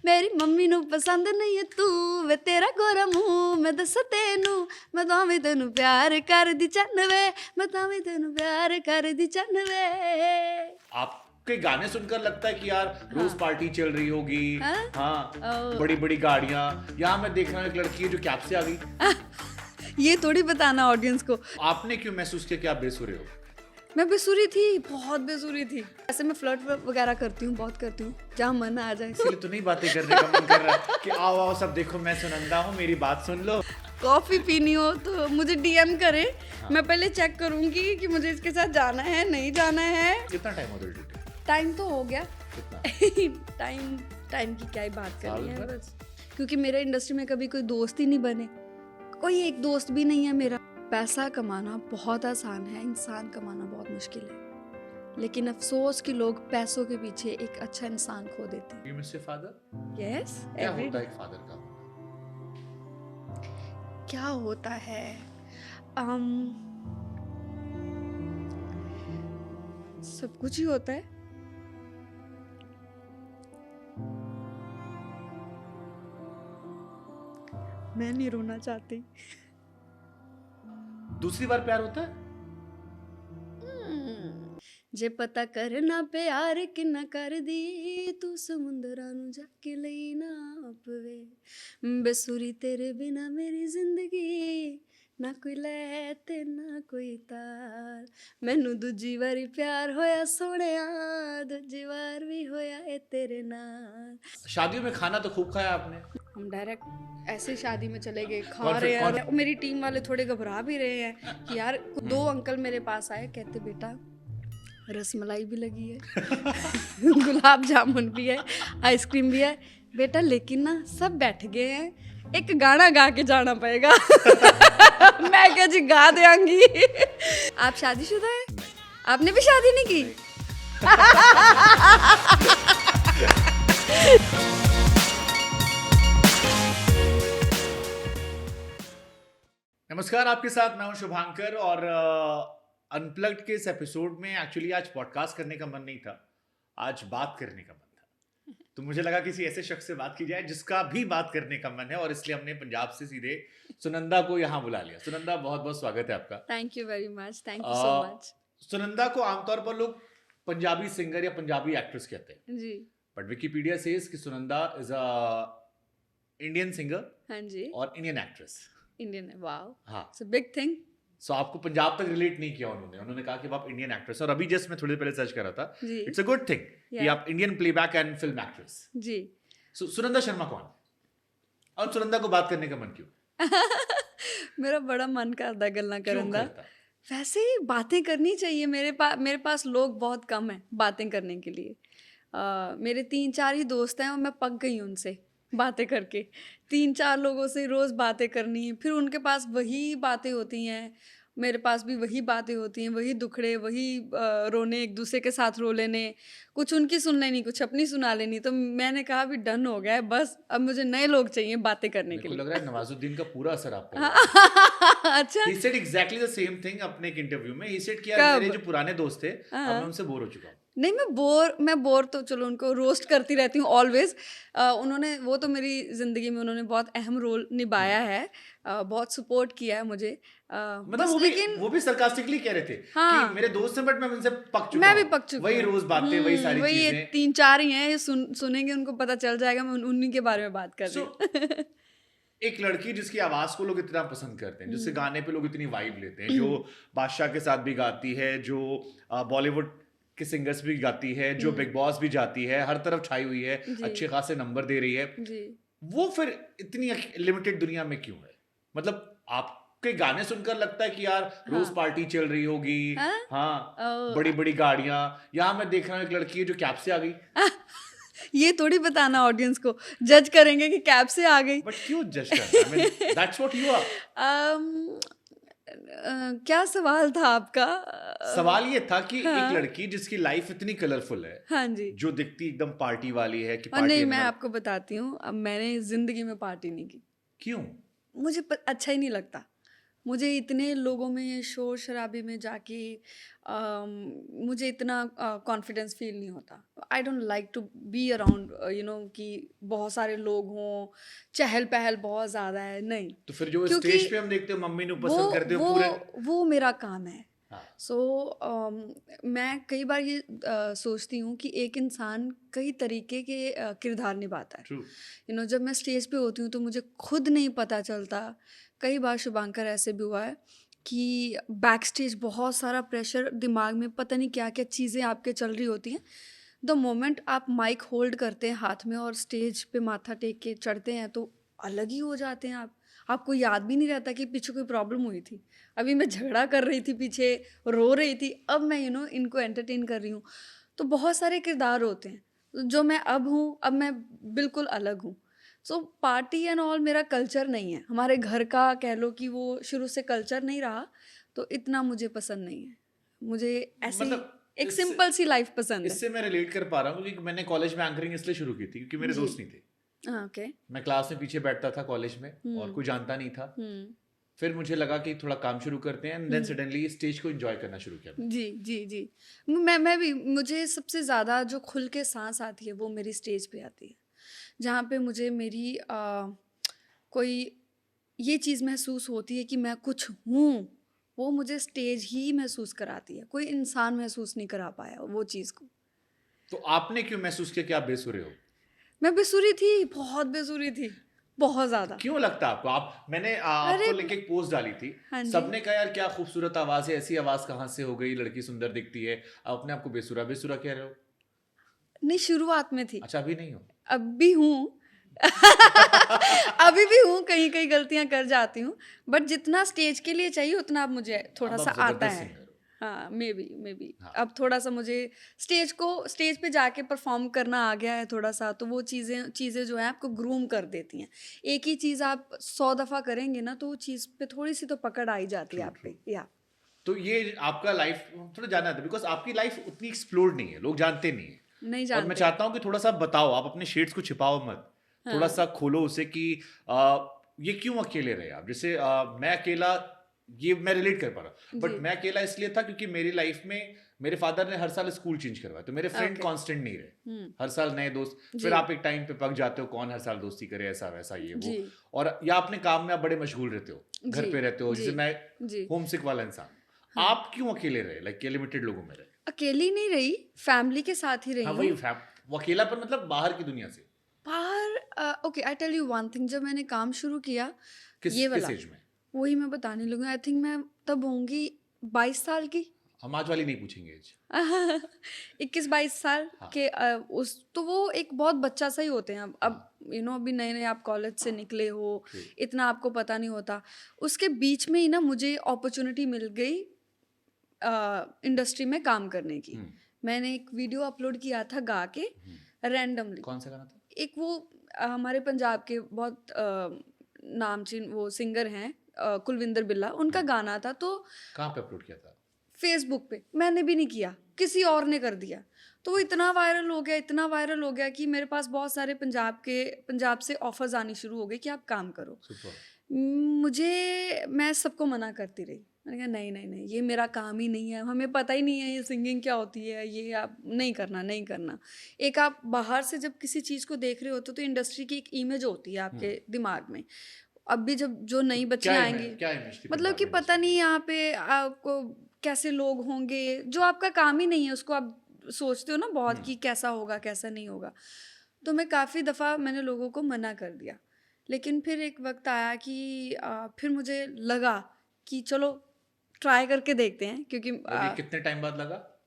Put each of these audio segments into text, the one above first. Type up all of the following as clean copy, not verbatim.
मेरी मम्मी नू पसंद नहीं है तू वे तेरा गोरा मुंह मैं दस तेनू मैं तावी तेनू प्यार कर दी चन्न वे मैं तावी तेनू प्यार कर दी चन्न वे। आपके गाने सुनकर लगता है कि यार रोज पार्टी चल रही होगी। हाँ? हाँ, बड़ी बड़ी गाड़ियां। यहाँ मैं देख रहा हूँ एक लड़की है जो कैब से आ गई। ये थोड़ी बताना ऑडियंस को। आपने क्यों महसूस किया कि आप बेसुरे हो? मैं बेसुरी थी, बहुत बेसुरी थी। ऐसे मैं फ्लर्ट वगैरह करती हूँ, बहुत करती हूँ, जहाँ मन आ जाए। इसलिए तो नहीं बातें करने का मन कर रहा कि आओ आओ सब देखो मैं सुनंदा हूँ, मेरी बात सुन लो। कॉफी पीनी हो तो मुझे डीएम करे। मैं पहले चेक करूंगी कि मुझे इसके साथ जाना है नहीं जाना है। कितना टाइम हो गया? टाइम तो हो गया। कितना? टाइम की क्या ही बात करनी है साल भर? बस। क्योंकि मेरे इंडस्ट्री में कभी कोई दोस्त ही नहीं बने, कोई एक दोस्त भी नहीं है मेरा। पैसा कमाना बहुत आसान है, इंसान कमाना बहुत मुश्किल है। लेकिन अफसोस कि लोग पैसों के पीछे एक अच्छा इंसान खो देते हैं। You miss your father? Yes, क्या होता है एक फादर का? क्या होता है? सब कुछ ही होता है। मैं नहीं रोना चाहती। दूसरी बार प्यार होता है? जे पता करना प्यार किन्ना कर दी तू समुंदरां नू जाके लई नाप वे बेसुरी तेरे बिना मेरी जिंदगी ना कोई लै ते ना कोई तार मैनू दूजी वारी प्यार होया सोहणिया दूजी वार भी होया ए तेरे नाल। शादियों में खाना तो खूब खाया आपने। हम डायरेक्ट ऐसे शादी में चले गए, खा कौन से- रहे कौन- हैं। मेरी टीम वाले थोड़े घबरा भी रहे हैं कि यार दो अंकल मेरे पास आए, कहते बेटा रसमलाई भी लगी है गुलाब जामुन भी है, आइसक्रीम भी है बेटा, लेकिन ना सब बैठ गए हैं, एक गाना गा के जाना पड़ेगा। मैं क्या जी गा देंगी। आप शादीशुदा है? आपने भी शादी नहीं की? नमस्कार, आपके साथ मैं हूं शुभांकर और अनप्लग्ड के इस एपिसोड में एक्चुअली आज पॉडकास्ट करने का मन नहीं था, आज बात करने का मन था। तो मुझे लगा किसी ऐसे शख्स से बात की जाए जिसका भी बात करने का मन है, और इसलिए हमने पंजाब से सीधे सुनंदा को यहाँ बुला लिया। सुनंदा, बहुत बहुत स्वागत है आपका। Thank you very much, thank you so much. Sunanda को आमतौर पर लोग पंजाबी सिंगर या पंजाबी एक्ट्रेस कहते हैं, जी बट विकिपीडिया सेज कि Sunanda is a Indian singer हाँ जी, और इंडियन एक्ट्रेस। इंडियन है, वाओ, हाँ, इट्स अ बिग थिंग। सो आपको पंजाब तक रिलेट नहीं किया उन्होंने कहा कि आप इंडियन एक्ट्रेस। और अभी जस्ट मैं थोड़ी देर पहले सर्च कर रहा था, जी इट्स अ गुड थिंग कि Yeah. आप Indian playback and film actress. जी। सो सुनंदा शर्मा कौन, और सुनंदा को बात करने का मन क्यों मेरा बड़ा मन करता गल्ला क्यों करन दा। करता? वैसे ही बातें करनी चाहिए। मेरे पास लोग बहुत कम हैं बातें करने के लिए। मेरे 3-4 ही दोस्त हैं और मैं पक गई उनसे बातें करके। 3-4 लोगों से रोज़ बातें करनी, फिर उनके पास वही बातें होती हैं, मेरे पास भी वही बातें होती हैं, वही दुखड़े, वही रोने, एक दूसरे के साथ रो लेने, कुछ उनकी सुन लेनी, कुछ अपनी सुना लेनी। तो मैंने कहा अभी डन हो गया है, बस अब मुझे नए लोग चाहिए बातें करने मेरे के को लिए। लग रहा है नवाजुद्दीन का पूरा असर आप पर है। अच्छा, He said exactly the same thing अपने एक इंटरव्यू में। He said कि यार कब? मेरे जो पुराने दोस्त थे, अब हाँ। मैं उनसे बोर हो चुका हूँ। नहीं, मैं बोर तो चलो उनको रोस्ट करती रहती हूँ ऑलवेज। उन्होंने वो तो मेरी ज़िंदगी में उन्होंने बहुत अहम रोल निभाया है, बहुत सपोर्ट किया है मुझे। मतलब बस लेकिन वो भी sarcastically कह रहे थे हाँ। कि मेरे दोस्त हैं बट मैं उनसे पक चुका मैं भी हूँ। पक चुकी वही हूँ। रोज बातें, वही सारी वही ये चीजें। 3-4 ही हैं, ये सुनेंगे उनको पता चल जाएगा मैं उन्हीं के बारे में बात कर रही हूँ। एक लड़की जिसकी आवाज को लोग इतना पसंद करते हैं, जिससे गाने पे लोग इतनी वाइब लेते हैं, जो बादशाह के साथ भी गाती है, जो बॉलीवुड के सिंगर्स भी गाती है, जो बिग बॉस भी जाती है, हर तरफ छाई हुई है, जी। अच्छे खासे नंबर दे रही है, जी वो फिर इतनी लिमिटेड दुनिया में क्यों है? मतलब आपके गाने सुनकर लगता है कि यार रोज पार्टी चल रही होगी। हाँ? हाँ, बड़ी बड़ी गाड़ियां। यहाँ मैं देख रहा हूँ एक लड़की है जो कैब से आ गई। ये थोड़ी बताना ऑडियंस को, जज करेंगे कि कैब से आ गई। बट क्यों जज करना? I mean, that's what you are. क्या सवाल था आपका? सवाल ये था कि हाँ। एक लड़की जिसकी लाइफ इतनी कलरफुल है, हाँ जी। जो दिखती एकदम पार्टी वाली है कि और पार्टी नहीं, मैं animal- आपको बताती हूँ, अब मैंने जिंदगी में पार्टी नहीं की। क्यों? मुझे अच्छा ही नहीं लगता। मुझे इतने लोगों में शोर शराबे में जाके मुझे इतना कॉन्फिडेंस फील नहीं होता। I don't like to be around कि बहुत सारे लोग हों, चहल पहल बहुत ज़्यादा है, नहीं। तो फिर जो क्योंकि स्टेज पे हम देखते हो मम्मी नु वो पसंद करते हो वो पूरे। वो मेरा काम है। हाँ, सो मैं कई बार ये सोचती हूँ कि एक इंसान कई तरीके के किरदार निभाता है। ट्रू। जब मैं स्टेज पे होती हूँ तो मुझे खुद नहीं पता चलता। कई बार शुभांकर ऐसे भी हुआ है कि बैक स्टेज बहुत सारा प्रेशर, दिमाग में पता नहीं क्या क्या चीज़ें आपके चल रही होती हैं। द मोमेंट आप माइक होल्ड करते हैं हाथ में और स्टेज पे माथा टेक के चढ़ते हैं तो अलग ही हो जाते हैं आप। आपको याद भी नहीं रहता कि पीछे कोई प्रॉब्लम हुई थी। अभी मैं झगड़ा कर रही थी पीछे, रो रही थी, अब मैं इनको एंटरटेन कर रही हूँ। तो बहुत सारे किरदार होते हैं। जो मैं अब हूँ, अब मैं बिल्कुल अलग हूँ। सो पार्टी एंड ऑल मेरा कल्चर नहीं है। हमारे घर का कह लो कि वो शुरू से कल्चर नहीं रहा, तो इतना मुझे पसंद नहीं है। मुझे ऐसे ही मतलब एक इससे सिंपल सी लाइफ पसंद है। इससे मैं रिलेट कर पा रहा हूँ क्योंकि मैंने कॉलेज में एंकरिंग इसलिए शुरू की थी क्योंकि मेरे जी। दोस्त नहीं थे। हाँ, ओके। मैं क्लास में पीछे बैठता था कॉलेज में और हुँ, कोई जानता नहीं था। हुँ, फिर मुझे लगा कि थोड़ा काम शुरू करते हैं एंड देन हुँ। सडनली स्टेज को एंजॉय करना शुरू किया मैंने। जी, जी, जी। मैं भी, मुझे सबसे ज़्यादा जो खुल के साँस आती है वो मेरी स्टेज पे आती है। जहाँ पे मुझे मेरी कोई ये चीज़ महसूस होती है कि मैं कुछ हूँ, वो मुझे स्टेज ही महसूस कराती है। कोई इंसान महसूस नहीं करा पाया वो चीज़ को। तो आपने क्यों महसूस किया कि आप बेसुरे हो? मैं बेसुरी थी, बहुत बेसुरी थी, बहुत तो ज़्यादा। क्यों लगता है आपको? मैंने अरे आपको म लेके एक पोस्ट डाली थी। हाँ जी। सबने कहा यार क्या खूबसूरत आवाज़ है, ऐसी आवाज़ कहाँ से हो गई? लड़की सुंदर दिखती है। आप अपने आप को बेसुरा बेसुरा कह रहे हो? नहीं, शुरुआत में थी। अच्छा अभी नहीं हो? अब भी हूँ। अभी भी हूँ, कहीं-कहीं गलतियाँ कर जाती हूँ, बट जितना स्टेज के लिए चाहिए उतना अब मुझे अब थोड़ा-सा आप आता ज़बरदस्त है। सिंगर हो। हाँ, मेबी हाँ, अब थोड़ा-सा मुझे स्टेज पे जाके परफ़ॉर्म करना आ गया है थोड़ा-सा, तो वो चीज़ें चीज़ें जो हैं आपको ग्रूम कर देती हैं। एक ही चीज़ आप 100 दफ़ा करेंगे ना तो वो चीज़ पे थोड़ी-सी तो पकड़ आ ही जाती है ट्रू, आप ट्रू। पे। या तो ये आपका लाइफ थोड़ा जानना था बिकॉज़ आपकी लाइफ उतनी एक्सप्लोर्ड नहीं है, लोग जानते नहीं हैं। नहीं और मैं जानते। चाहता हूँ कि थोड़ा-सा बताओ, आप अपने शेड्स को छिपाओ मत। हाँ, थोड़ा-सा खोलो उसे कि ये क्यों अकेले रहे आप? जैसे मैं अकेला ये मैं रिलेट कर पा रहा हूँ। जी। बट मैं अकेला इसलिए था क्योंकि मेरी लाइफ में मेरे फादर ने हर साल स्कूल चेंज करवाया, तो मेरे फ्रेंड ओके। कांस्टेंट नहीं रहे। हुँ, हर साल नए दोस्त, फिर जी, आप एक टाइम पे पक जाते हो, कौन हर साल दोस्ती करे, ऐसा-वैसा ये वो। जी, और या अपने काम में आप बड़े मशगूल रहते हो, घर जी, पे रहते हो, जी, जैसे मैं जी, होमसिक वाला इंसान हूँ। हाँ। आप क्यों अकेले रहे? लाइक ये लिमिटेड लोगों में रहे? अकेली नहीं रही, फैमिली के साथ ही हाँ, रही वही हूँ। वो अकेलापन मतलब बाहर की दुनिया से। बाहर okay, I tell you one thing, जब मैंने काम शुरू किया किस ये किस वाला, एज में? वही मैं बताने लगी। आई थिंक मैं तब होंगी 22 साल की। हम आज वाली नहीं पूछेंगे एज। 21-22 साल हाँ, के उस तो वो एक बहुत बच्चा सा ही होते हैं। अब हाँ, अभी नए-नए आप कॉलेज से निकले हो, ट्रू। इतना आपको पता नहीं होता। उसके बीच में ही ना मुझे अपॉर्च्युनिटी मिल गई इंडस्ट्री में काम करने की। हुँ, मैंने एक वीडियो अपलोड किया था गा के हुँ। रैंडमली। कौन सा गाना था? एक वो हमारे पंजाब के बहुत नामचीन वो सिंगर हैं, कुलविंदर बिल्ला, उनका हुँ। गाना था। तो कहाँ पे अपलोड किया था? फेसबुक पे मैंने भी नहीं किया, किसी और ने कर दिया। तो वो इतना वायरल हो गया, इतना वायरल हो गया कि मेरे पास बहुत सारे पंजाब से ऑफ़र्स आनी शुरू हो गए कि आप काम करो। सुपर। मैं सबको मना करती रही। मैंने कहा नहीं, नहीं, नहीं, ये मेरा काम ही नहीं है, हमें पता ही नहीं है ये सिंगिंग क्या होती है, ये आप नहीं करना, नहीं करना। एक आप बाहर से जब किसी चीज़ को देख रहे होते हो तो इंडस्ट्री की एक इमेज होती है हुँ। आपके दिमाग में। अब भी जब जो तो नई बच्चियाँ आएँगी, क्या इमेज थी मतलब कि पंजाबी पता इंडस्ट्री नहीं की? यहाँ पे आपको कैसे लोग होंगे, जो आपका काम ही नहीं है उसको आप सोचते हो ना बहुत हुँ। कि कैसा होगा, कैसा नहीं होगा। तो मैं काफ़ी दफ़ा मैंने लोगों को मना कर दिया। लेकिन फिर एक वक़्त आया कि फिर मुझे लगा कि चलो ट्राई करके देखते हैं, क्योंकि और ये कितने टाइम बाद लगा?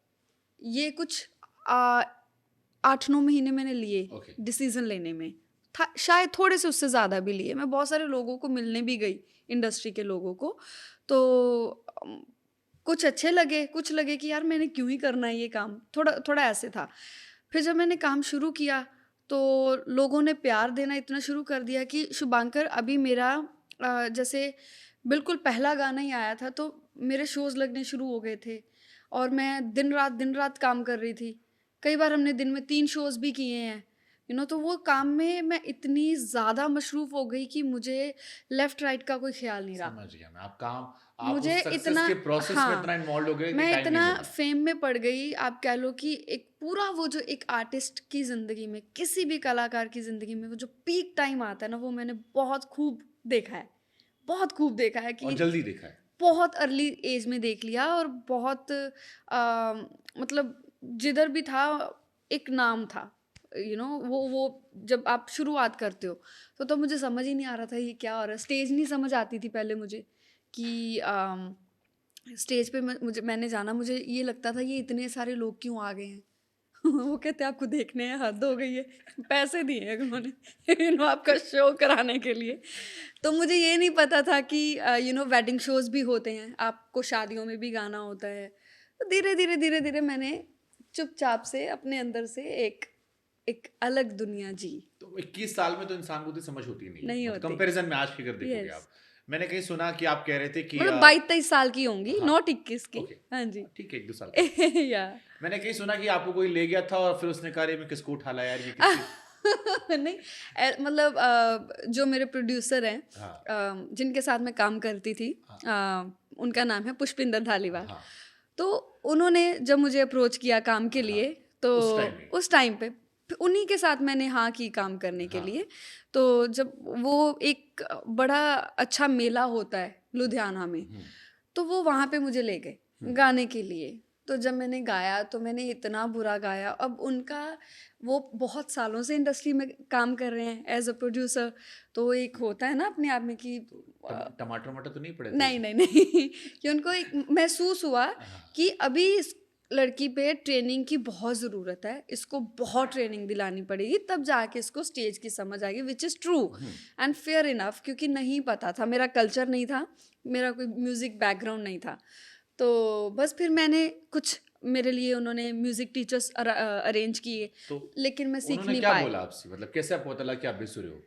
ये कुछ अ, 8-9 महीने मैंने लिए ओके। डिसीज़न लेने में। था शायद थोड़े से उससे ज़्यादा भी लिए। मैं बहुत सारे लोगों को मिलने भी गई, इंडस्ट्री के लोगों को। तो अम, कुछ अच्छे लगे, कुछ लगे कि यार मैंने क्यों ही करना है ये काम, थोड़ा थोड़ा ऐसे था। फिर जब मैंने काम शुरू किया तो लोगों ने प्यार देना इतना शुरू कर दिया कि शुभांकर अभी मेरा जैसे बिल्कुल पहला गाना ही आया था तो मेरे शोज़ लगने शुरू हो गए थे और मैं दिन रात काम कर रही थी। कई बार हमने दिन में 3 शोज़ भी किए हैं। तो वो काम में मैं इतनी ज़्यादा मशरूफ़ हो गई कि मुझे लेफ़्ट राइट का कोई ख़्याल नहीं रहा। समझ गया मैं। आप मुझे उस सक्सेस इतना के प्रोसेस में इतना हाँ, इन्वॉल्व हो गए कि मैं टाइम नहीं इतना मिला। फ़ेम में पड़ गई, आप कह लो कि एक पूरा वो जो एक आर्टिस्ट की ज़िंदगी में, किसी भी कलाकार की ज़िंदगी में वो जो पीक टाइम आता है ना, वो मैंने बहुत खूब देखा है। बहुत खूब देखा है और कि जल्दी देखा है। बहुत अर्ली एज में देख लिया, और बहुत मतलब जिधर भी था एक नाम था। वो जब आप शुरुआत करते हो तो मुझे समझ ही नहीं आ रहा था ये क्या हो रहा है। स्टेज नहीं समझ आती थी पहले मुझे कि स्टेज पे मैंने जाना, मुझे ये लगता था ये इतने सारे लोग क्यों आ गए हैं। वो कहते हैं आपको देखने हैं, हद हो गई है। पैसे दिए हैं उन्होंने आपका शो कराने के लिए। तो मुझे ये नहीं पता था कि वेडिंग शोज भी होते हैं, आपको शादियों में भी गाना होता है। तो धीरे धीरे धीरे धीरे मैंने चुपचाप से अपने अंदर से एक एक अलग दुनिया जी। तो 21 साल में तो इंसान को उतनी समझ होती नहीं है, नहीं मतलब होती। कंपैरिजन में आज की अगर देखोगे यस, आप। मैंने कहीं सुना कि आप कह रहे थे कि मतलब 22-23 साल की होंगी, हाँ, नॉट 21 की। ओके, हाँ जी। ठीक है, 1-2 साल का फर्क। या मैंने कहीं सुना कि आपको कोई ले गया था और फिर उसने कहा, "अरे! मैं किसको उठा लाया यार, ये किसकी।" नहीं, मतलब जो मेरे प्रोड्यूसर हैं, हाँ, जिनके साथ मैं काम करती थी, हाँ, उनका नाम है पुष्पिंदर धालीवाल। हाँ, तो उन्होंने जब मुझे अप्रोच किया काम के हाँ, लिए, तो उस टाइम में। उस टाइम पे उन्हीं के साथ मैंने हाँ की काम करने के हाँ, लिए। तो जब वो एक बड़ा अच्छा मेला होता है लुधियाना में, हुँ, तो वो वहाँ पे मुझे ले गए हुँ, गाने के लिए। तो जब मैंने गाया तो मैंने इतना बुरा गाया। अब उनका, वो बहुत सालों से इंडस्ट्री में काम कर रहे हैं एज अ प्रोड्यूसर, तो एक होता है ना अपने आप में कि तो टमाटर-वमाटर तो नहीं पड़े थे नहीं उसमें? नहीं नहीं कि उनको एक महसूस हुआ हाँ, कि अभी इस लड़की पे ट्रेनिंग की बहुत ज़रूरत है, इसको बहुत ट्रेनिंग दिलानी पड़ेगी, तब जाके इसको स्टेज की समझ आएगी, which is true hmm, and fair enough. क्योंकि नहीं पता था, मेरा कल्चर नहीं था, मेरा कोई म्यूज़िक बैकग्राउंड नहीं था। तो बस फिर मैंने कुछ, मेरे लिए उन्होंने म्यूज़िक टीचर्स अरेंज किए, तो लेकिन मैं सीख उन्होंने नहीं क्या पाए। बोला आपसे? मतलब कैसे आपको पता लगा कि आप बेसुरे हो?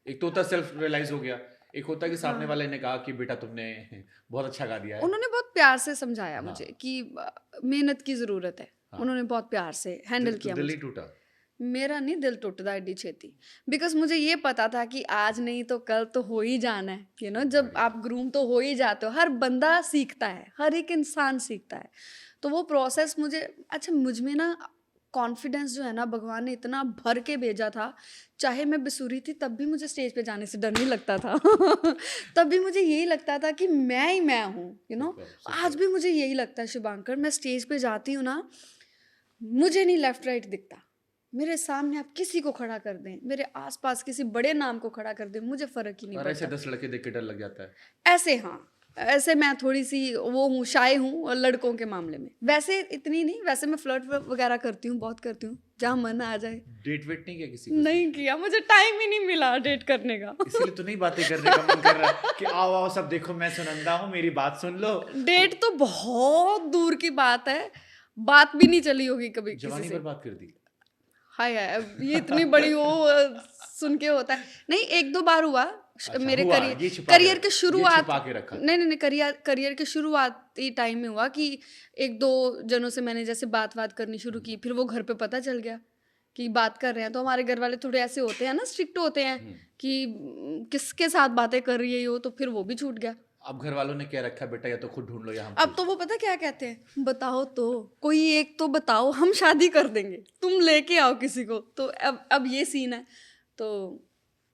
एक तो होता है सेल्फ रियलाइज़ हो गया, एक होता है कि सामने हाँ, वाले ने कहा कि बेटा तुमने बहुत अच्छा गा दिया है। उन्होंने बहुत प्यार से समझाया हाँ, मुझे कि मेहनत की ज़रूरत है। हाँ, उन्होंने बहुत प्यार से हैंडल किया दिल नहीं मुझे। टूटा? मेरा नहीं दिल टूटता एडी छेती, बिकॉज़ मुझे ये पता था कि आज नहीं तो कल तो हो ही जाना है। जब बढ़िया। आप ग्रूम तो हो ही जाते हो, हर बंदा सीखता है, हर एक इंसान सीखता है। तो वो प्रोसेस मुझे, अच्छा मुझ में ना कॉन्फिडेंस जो है ना, भगवान ने इतना भर के भेजा था। चाहे मैं बेसुरी थी तब भी मुझे स्टेज पे जाने से डर नहीं लगता था। तब भी मुझे यही लगता था कि मैं ही मैं हूँ। सुपर, आज सुपर। भी मुझे यही लगता है शुभांकर, मैं स्टेज पे जाती हूँ ना, मुझे नहीं लेफ्ट राइट दिखता। मेरे सामने आप किसी को खड़ा कर दें, मेरे आस-पास किसी बड़े नाम को खड़ा कर दें, मुझे फ़र्क ही नहीं और ऐसे पड़ता। 10 लड़के देख के डर लग जाता है। ऐसे हाँ, ऐसे मैं थोड़ी-सी वो हूँ, शाय हूँ और लड़कों के मामले में। वैसे इतनी नहीं, वैसे मैं फ्लर्ट व वगैरह करती हूँ, बहुत करती हूँ, जहाँ मन आ जाए। डेट वेट नहीं किया किसी को स्टेज नहीं पे? किया, मुझे टाइम ही नहीं मिला डेट करने का। इसीलिए तो नहीं बातें करने का मन कर रहा है कि आओ आओ सब देखो मैं सुनंदा हूँ मेरी बात सुन लो। डेट तो बहुत दूर की बात है, बात भी नहीं चली होगी कभी किसी जवानी से। बर्बाद कर दी। हाय हाय! अब ये इतनी बड़ी वो सुन के होता है। नहीं, 1-2 बार हुआ अच्छा मेरे हुआ, करियर के ये शुरुआत, छिपा के रखा था। नहीं, नहीं, नहीं, करियर के शुरुआती टाइम में हुआ कि 1-2 जनों से मैंने जैसे बात-वात करनी शुरू हुँ, की, फिर वो घर पे पता चल गया कि बात कर रहे हैं, तो हमारे घर वाले थोड़े ऐसे होते हैं ना, स्ट्रिक्ट होते हैं हुँ। कि किसके साथ बातें कर रही है ये वो, तो फिर वो भी छूट गया। अब घर वालों ने क्या रखा है बेटा या तो खुद ढूँढ लो या हम अब खोज तो लें। वो पता क्या कहते हैं, बताओ तो, कोई एक तो बताओ, हम शादी कर देंगे, तुम लेके आओ किसी को। तो अब ये सीन है। तो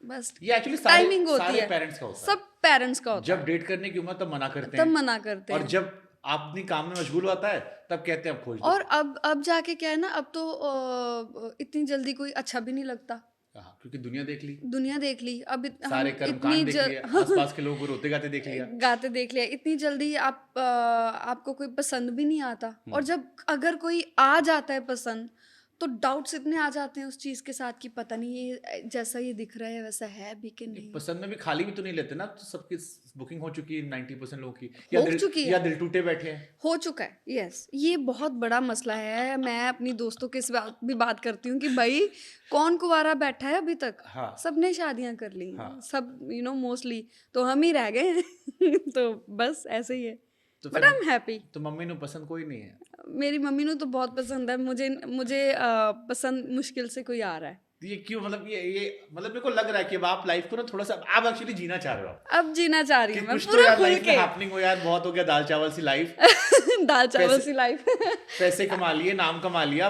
बस ये एक्चुअली सारे टाइमिंग होती सारे है, पेरेंट्स का होता है। सब पेरेंट्स का होता जब है, डेट करने की उम्र तब मना करते तब हैं मना करते और हैं। जब आप अपनी काम में मशगूल होता है तब कहते हैं अब खोज और दो। अब जाके क्या है ना, अब तो इतनी जल्दी कोई अच्छा भी नहीं लगता। हाँ, क्योंकि दुनिया देख ली, दुनिया देख ली, अब सारे हम इतनी कर्मकांड देख लिए, आस-पास के लोगों को रोते-गाते देख लिया। गाते देख लिया, इतनी जल्दी आपको कोई पसंद भी नहीं आता। हुँ। और जब अगर कोई आ जाता है पसंद, तो डाउट्स इतने आ जाते हैं उस चीज़ के साथ कि पता नहीं ये जैसा ये दिख रहा है वैसा है भी कि एक नहीं। पसंद में भी खाली भी तो नहीं लेते ना, तो सबकी बुकिंग हो चुकी है 90% लोगों की हो चुकी या है, दिल टूटे बैठे हैं। हो चुका है, यस, ये बहुत बड़ा मसला है। मैं अपनी दोस्तों के इस बात भी बात करती हूँ कि भाई कौन कुंवारा बैठा है अभी तक, हाँ, सबने शादियां कर ली, हाँ। सब मोस्टली, तो हम ही रह गए हैं। तो बस ऐसे ही है, तो बट फिर आई एम हैप्पी। तो मम्मी ਨੂੰ पसंद कोई नहीं है। मेरी मम्मी को तो बहुत पसंद है मुझे। मुझे पसंद मुश्किल से कोई आ रहा है। ये क्यों, मतलब ये मतलब मेरे को लग रहा है कि अब आप लाइफ को ना थोड़ा सा आप एक्चुअली जीना चाह रहे हो अब जीना चाह रही कि हूँ मैं कुछ तो पूरा यार खुल लाइफ में के। हैपनिंग हो यार, बहुत हो गया दाल चावल सी लाइफ। दाल चावल पैसे- सी लाइफ। पैसे कमा लिए, नाम कमा लिया,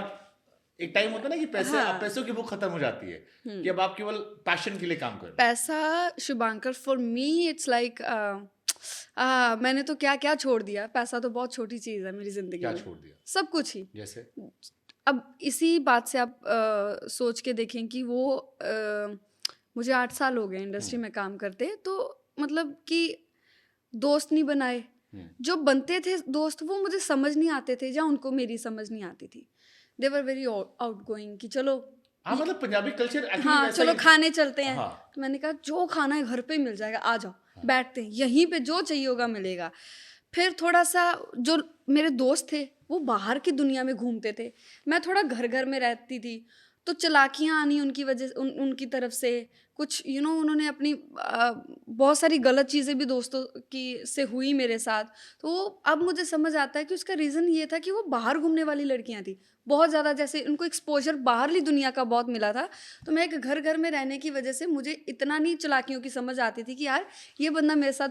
एक टाइम होता है ना कि पैसे, अब हाँ। पैसों की भूख खत्म हो जाती है कि अब आप केवल पैशन के लिए काम कर रहे हो। पैसा, Shubhankar, for me it's like मैंने तो क्या क्या छोड़ दिया। पैसा तो बहुत छोटी चीज है मेरी जिंदगी क्या में, छोड़ दिया? सब कुछ ही। जैसे अब इसी बात से आप सोच के देखें कि वो मुझे 8 साल हो गए इंडस्ट्री में काम करते, तो मतलब कि दोस्त नहीं बनाए। जो बनते थे दोस्त वो मुझे समझ नहीं आते थे, या उनको मेरी समझ नहीं आती थी। दे वर वेरी आउट गोइंग कि चलो हाँ, मतलब पंजाबी कल्चर एक्चुअली हाँ वैसा चलो ही। खाने चलते हैं। हाँ। तो मैंने कहा जो खाना है घर पे ही मिल जाएगा, आ जाओ बैठते हैं यहीं पे, जो चाहिए होगा मिलेगा। फिर थोड़ा सा जो मेरे दोस्त थे वो बाहर की दुनिया में घूमते थे, मैं थोड़ा घर घर में रहती थी, तो चालाकियाँ आनी उनकी वजह उनकी तरफ से कुछ उन्होंने अपनी बहुत सारी गलत चीज़ें भी दोस्तों की से हुई मेरे साथ। तो अब मुझे समझ आता है कि उसका रीज़न ये था कि वो बाहर घूमने वाली लड़कियां थी बहुत ज़्यादा, जैसे उनको एक्सपोजर बाहरली दुनिया का बहुत मिला था। तो मैं एक घर घर में रहने की वजह से मुझे इतना नहीं चालाकियों की समझ आती थी कि यार ये बंदा मेरे साथ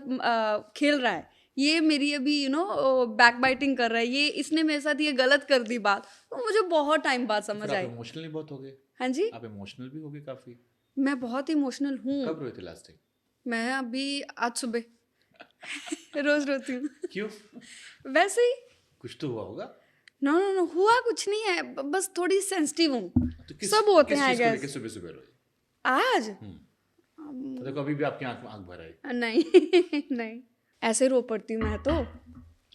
खेल रहा है, ये मेरी अभी बैक बाइटिंग कर रहा है, ये इसने मेरे साथ ये गलत कर दी बात। तो मुझे बहुत टाइम बाद समझ फिर आप आई। इमोशनली बहुत हो गए? हाँ जी, आप इमोशनल भी हो गए काफी? मैं बहुत इमोशनल हूँ। कब रोए थे लास्ट टाइम? मैं अभी आज सुबह रोज रोती हूँ। क्यों? वैसे ही। कुछ तो हुआ होगा। नो नो नो, हुआ कुछ नहीं है, बस थोड़ी सेंसिटिव हूँ। तो किस सब होते किस हैं, I चीज को guess। लेके सुबह सुबह रोए? आज तो देखो अभी भी आपकी आंख आंख भर आई। नहीं नहीं, ऐसे रो पड़ती हूँ मैं तो।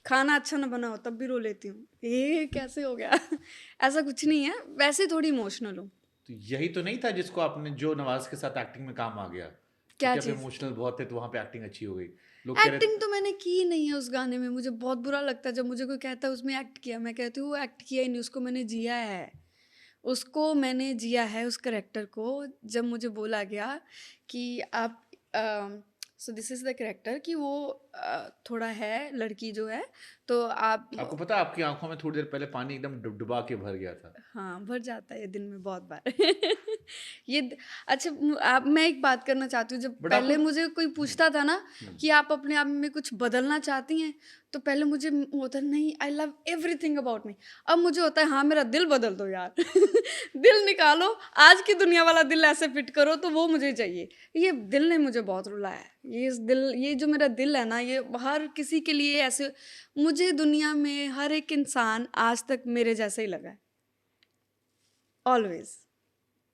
खाना अच्छा ना बना हो तब भी रो लेती हूँ। ये कैसे हो गया? ऐसा कुछ नहीं है, वैसे थोड़ी इमोशनल हूँ। तो यही तो नहीं था जिसको आपने, जो नवाज के साथ एक्टिंग में काम आ गया? क्या क्योंकि आप चीज़? इमोशनल बहुत थे तो वहां पे एक्टिंग अच्छी हो गई। लोग कह रहे एक्टिंग तो मैंने की नहीं है उस गाने में। मुझे बहुत बुरा लगता है जब मुझे कोई कहता है उसमें एक्ट किया। मैं कहती हूँ वो एक्ट किया ही नहीं, उसको मैंने जिया है। उसको मैंने जिया है, उस करेक्टर को। जब मुझे बोला गया कि आप so this is the character कि वो थोड़ा है लड़की जो है, तो आप आपको पता है आपकी आंखों में थोड़ी देर पहले पानी एकदम डुबडुबा के भर गया था। हाँ, भर जाता है ये दिन में बहुत बार। अच्छा, आप मैं एक बात करना चाहती हूँ। जब But पहले आपको- मुझे कोई पूछता था ना कि आप अपने आप में कुछ बदलना चाहती हैं, तो पहले मुझे होता नहीं, I love everything about me. अब मुझे होता है हाँ मेरा दिल बदल दो यार। दिल निकालो, आज की दुनिया वाला दिल ऐसे फिट करो, तो वो मुझे चाहिए। ये दिल ने मुझे बहुत रुलाया है। ये जो मेरा दिल है ना, ये हर किसी के लिए ऐसे, मुझे दुनिया में हर एक इंसान आज तक मेरे जैसे ही लगा है, ऑलवेज।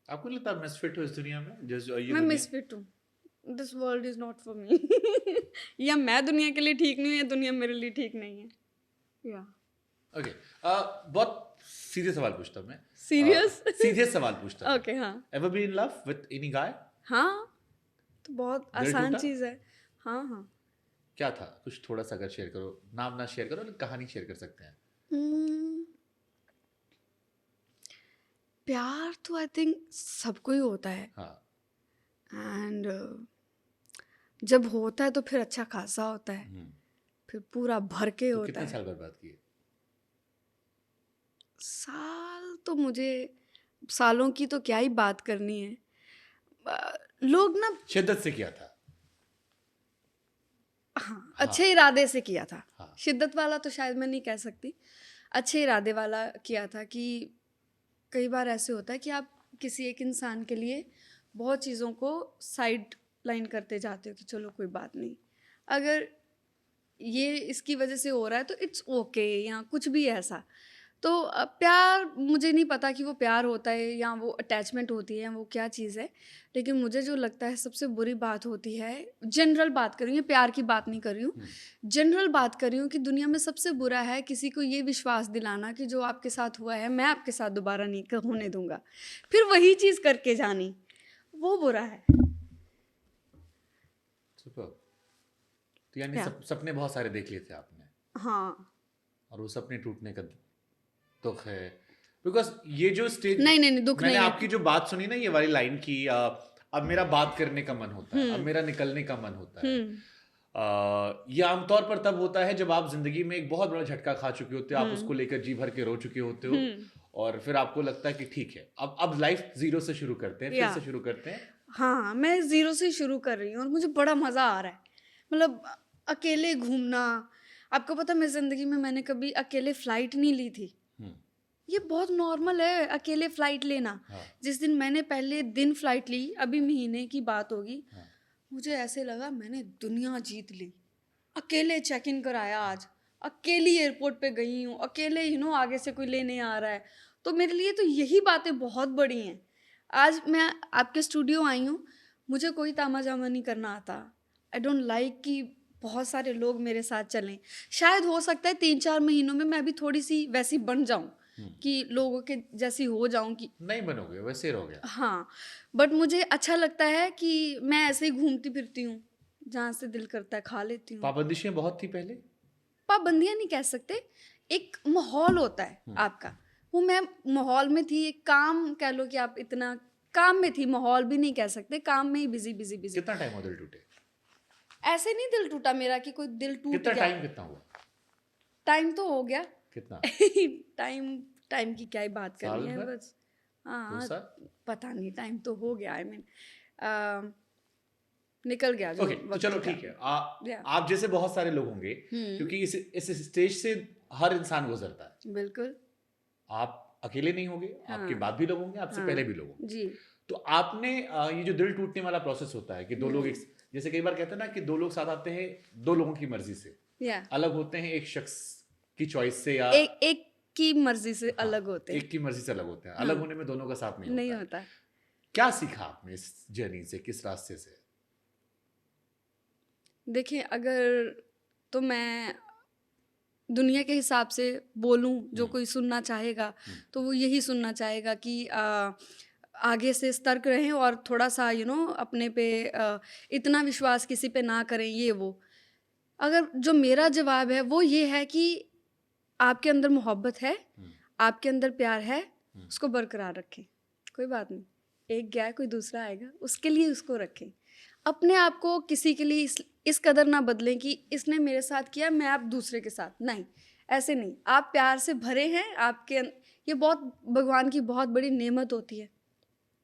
आपको नहीं लगता आप मिसफिट हो इस दुनिया में? जैसे ये मैं दुनिया- मिसफिट हूँ। This world is not for me. या मैं दुनिया के लिए ठीक नहीं हूँ, या दुनिया मेरे लिए ठीक नहीं है। या ओके, बहुत सीधे सवाल पूछता हूँ मैं। सीरियस? सीधे सवाल पूछता हूँ। ओके, हाँ ever been in love with any guy? हाँ, तो बहुत दिल आसान टूटा? चीज़ है। हाँ हाँ। क्या था? कुछ थोड़ा सा अगर शेयर करो, नाम ना शेयर करो, कहानी शेयर कर सकते हैं। प्यार तो आई थिंक सबको ही होता है, हाँ। एंड जब होता है तो फिर अच्छा खासा होता है, फिर पूरा भर के तो होता कितने है। साल बर्बाद किए? साल तो मुझे, सालों की तो क्या ही बात करनी है। लोग ना, शिद्दत से किया था? हाँ, अच्छे इरादे से किया था। हाँ। शिद्दत वाला तो शायद मैं नहीं कह सकती, अच्छे इरादे वाला किया था। कि कई बार ऐसे होता है कि आप किसी एक इंसान के लिए बहुत चीज़ों को साइड लाइन करते जाते हो कि चलो कोई बात नहीं, अगर ये इसकी वजह से हो रहा है तो इट्स ओके, या कुछ भी ऐसा। तो प्यार, मुझे नहीं पता कि वो प्यार होता है या वो अटैचमेंट होती है या वो क्या चीज़ है, लेकिन मुझे जो लगता है सबसे बुरी बात होती है, जनरल बात कर रही हूँ, प्यार की बात नहीं कर रही हूँ, जनरल बात कर रही हूँ, कि दुनिया में सबसे बुरा है किसी को ये विश्वास दिलाना कि जो आपके साथ हुआ है मैं आपके साथ दोबारा नहीं होने दूंगा, फिर वही चीज़ करके जानी, वो बुरा है। सुपर। तो यानी क्या? सपने बहुत सारे देख लिए थे आपने, हाँ। और वो सपने टूटने का दुख है। बिकॉज ये जो स्टेज, नहीं नहीं नहीं, दुख मैंने नहीं है। आपकी जो बात सुनी ना, ये वाली लाइन की, अब मेरा बात करने का मन होता है, अब मेरा निकलने का मन होता है, ये आमतौर पर तब होता है जब आप जिंदगी में एक बहुत बड़ा झटका खा चुके होते हो, आप उसको लेकर जी भर के रो चुके होते हो, और फिर आपको लगता है कि ठीक है अब लाइफ जीरो से शुरू करते हैं, फिर या से शुरू करते हैं? हाँ, मैं ज़ीरो से शुरू कर रही हूँ और मुझे बड़ा मज़ा आ रहा है। मतलब अकेले घूमना, आपको पता है मेरी ज़िंदगी में मैंने कभी अकेले फ़्लाइट नहीं ली थी। हम्म, ये बहुत नॉर्मल है अकेले फ़्लाइट लेना। हाँ, जिस दिन मैंने पहले दिन फ़्लाइट ली, अभी महीने की बात होगी, हाँ, मुझे ऐसे लगा मैंने दुनिया जीत ली। अकेले चेक इन कराया आज, अकेली एयरपोर्ट पे गई हूँ, अकेले आगे से कोई लेने आ रहा है। तो मेरे लिए तो यही बातें बहुत बड़ी हैं। आज मैं आपके स्टूडियो आई हूँ, मुझे कोई तामा-झामा नहीं करना आता। आई डोंट लाइक कि बहुत सारे लोग मेरे साथ चलें। शायद हो सकता है 3-4 महीनों में मैं भी थोड़ी-सी वैसी बन जाऊँ हम्म। कि लोगों के जैसी हो जाऊँ कि नहीं बनोगे, वैसे रहोगे। हाँ, बट मुझे अच्छा लगता है कि मैं ऐसे ही घूमती-फिरती हूँ, जहाँ से दिल करता है खा लेती हूँ। पाबंदिशें बहुत थी पहले? पाबंदियाँ नहीं कह सकते, एक माहौल होता है आपका। वो मैं माहौल में थी, एक काम कह लो कि आप इतना काम में थी, माहौल भी नहीं कह सकते, काम में ही बिज़ी। कितना टाइम हुआ दिल टूटे? ऐसे नहीं दिल टूटा मेरा कि कोई दिल टूट कितना गया। टाइम, कितना हुआ? टाइम तो हो गया। कितना? टाइम टाइम की क्या ही बात साल करनी है भर? बस। हाँ, 2 साल? पता नहीं टाइम तो हो गया आई मीन निकल गया जो ओके, तो वक़्त चलो था। ठीक है। या आप जैसे बहुत सारे लोग होंगे, हुँ, क्योंकि इस स्टेज से हर इंसान गुजरता है। बिल्कुल। आप अकेले नहीं होंगे, आपके हाँ, बाद भी लोग होंगे, आपसे पहले हाँ, भी लोग होंगे। जी, तो आपने ये जो दिल टूटने वाला प्रोसेस होता है कि दो लोग हुँ, जैसे कई बार कहते हैं ना कि दो लोग साथ आते हैं दो लोगों की मर्जी से, या अलग होते हैं एक शख्स की चॉइस से, या एक एक की मर्ज़ी से हाँ, अलग होते हैं। एक की मर्जी से अलग होते हैं। अलग हाँ, होने में दोनों का साथ नहीं नहीं होता है। होता है। क्या सीखा आपने इस जर्नी से, किस रास्ते से? देखिए अगर तो मैं दुनिया के हिसाब से बोलूँ, जो हम्म, कोई सुनना चाहेगा, हम्म, तो वो यही सुनना चाहेगा कि आगे से सतर्क रहें और थोड़ा-सा अपने पे इतना विश्वास किसी पे ना करें, ये वो। अगर जो मेरा जवाब है, वो ये है कि आपके अंदर मोहब्बत है, हम्म, आपके अंदर प्यार है, हम्म, उसको बरकरार रखें। कोई बात नहीं, एक गया कोई दूसरा आएगा, उसके लिए उसको रखें। अपने आप को किसी के लिए इस कदर ना बदलें कि इसने मेरे साथ किया, मैं अब दूसरे के साथ। नहीं, ऐसे नहीं। आप प्यार से भरे हैं, ये बहुत भगवान की बहुत बड़ी नेमत होती है,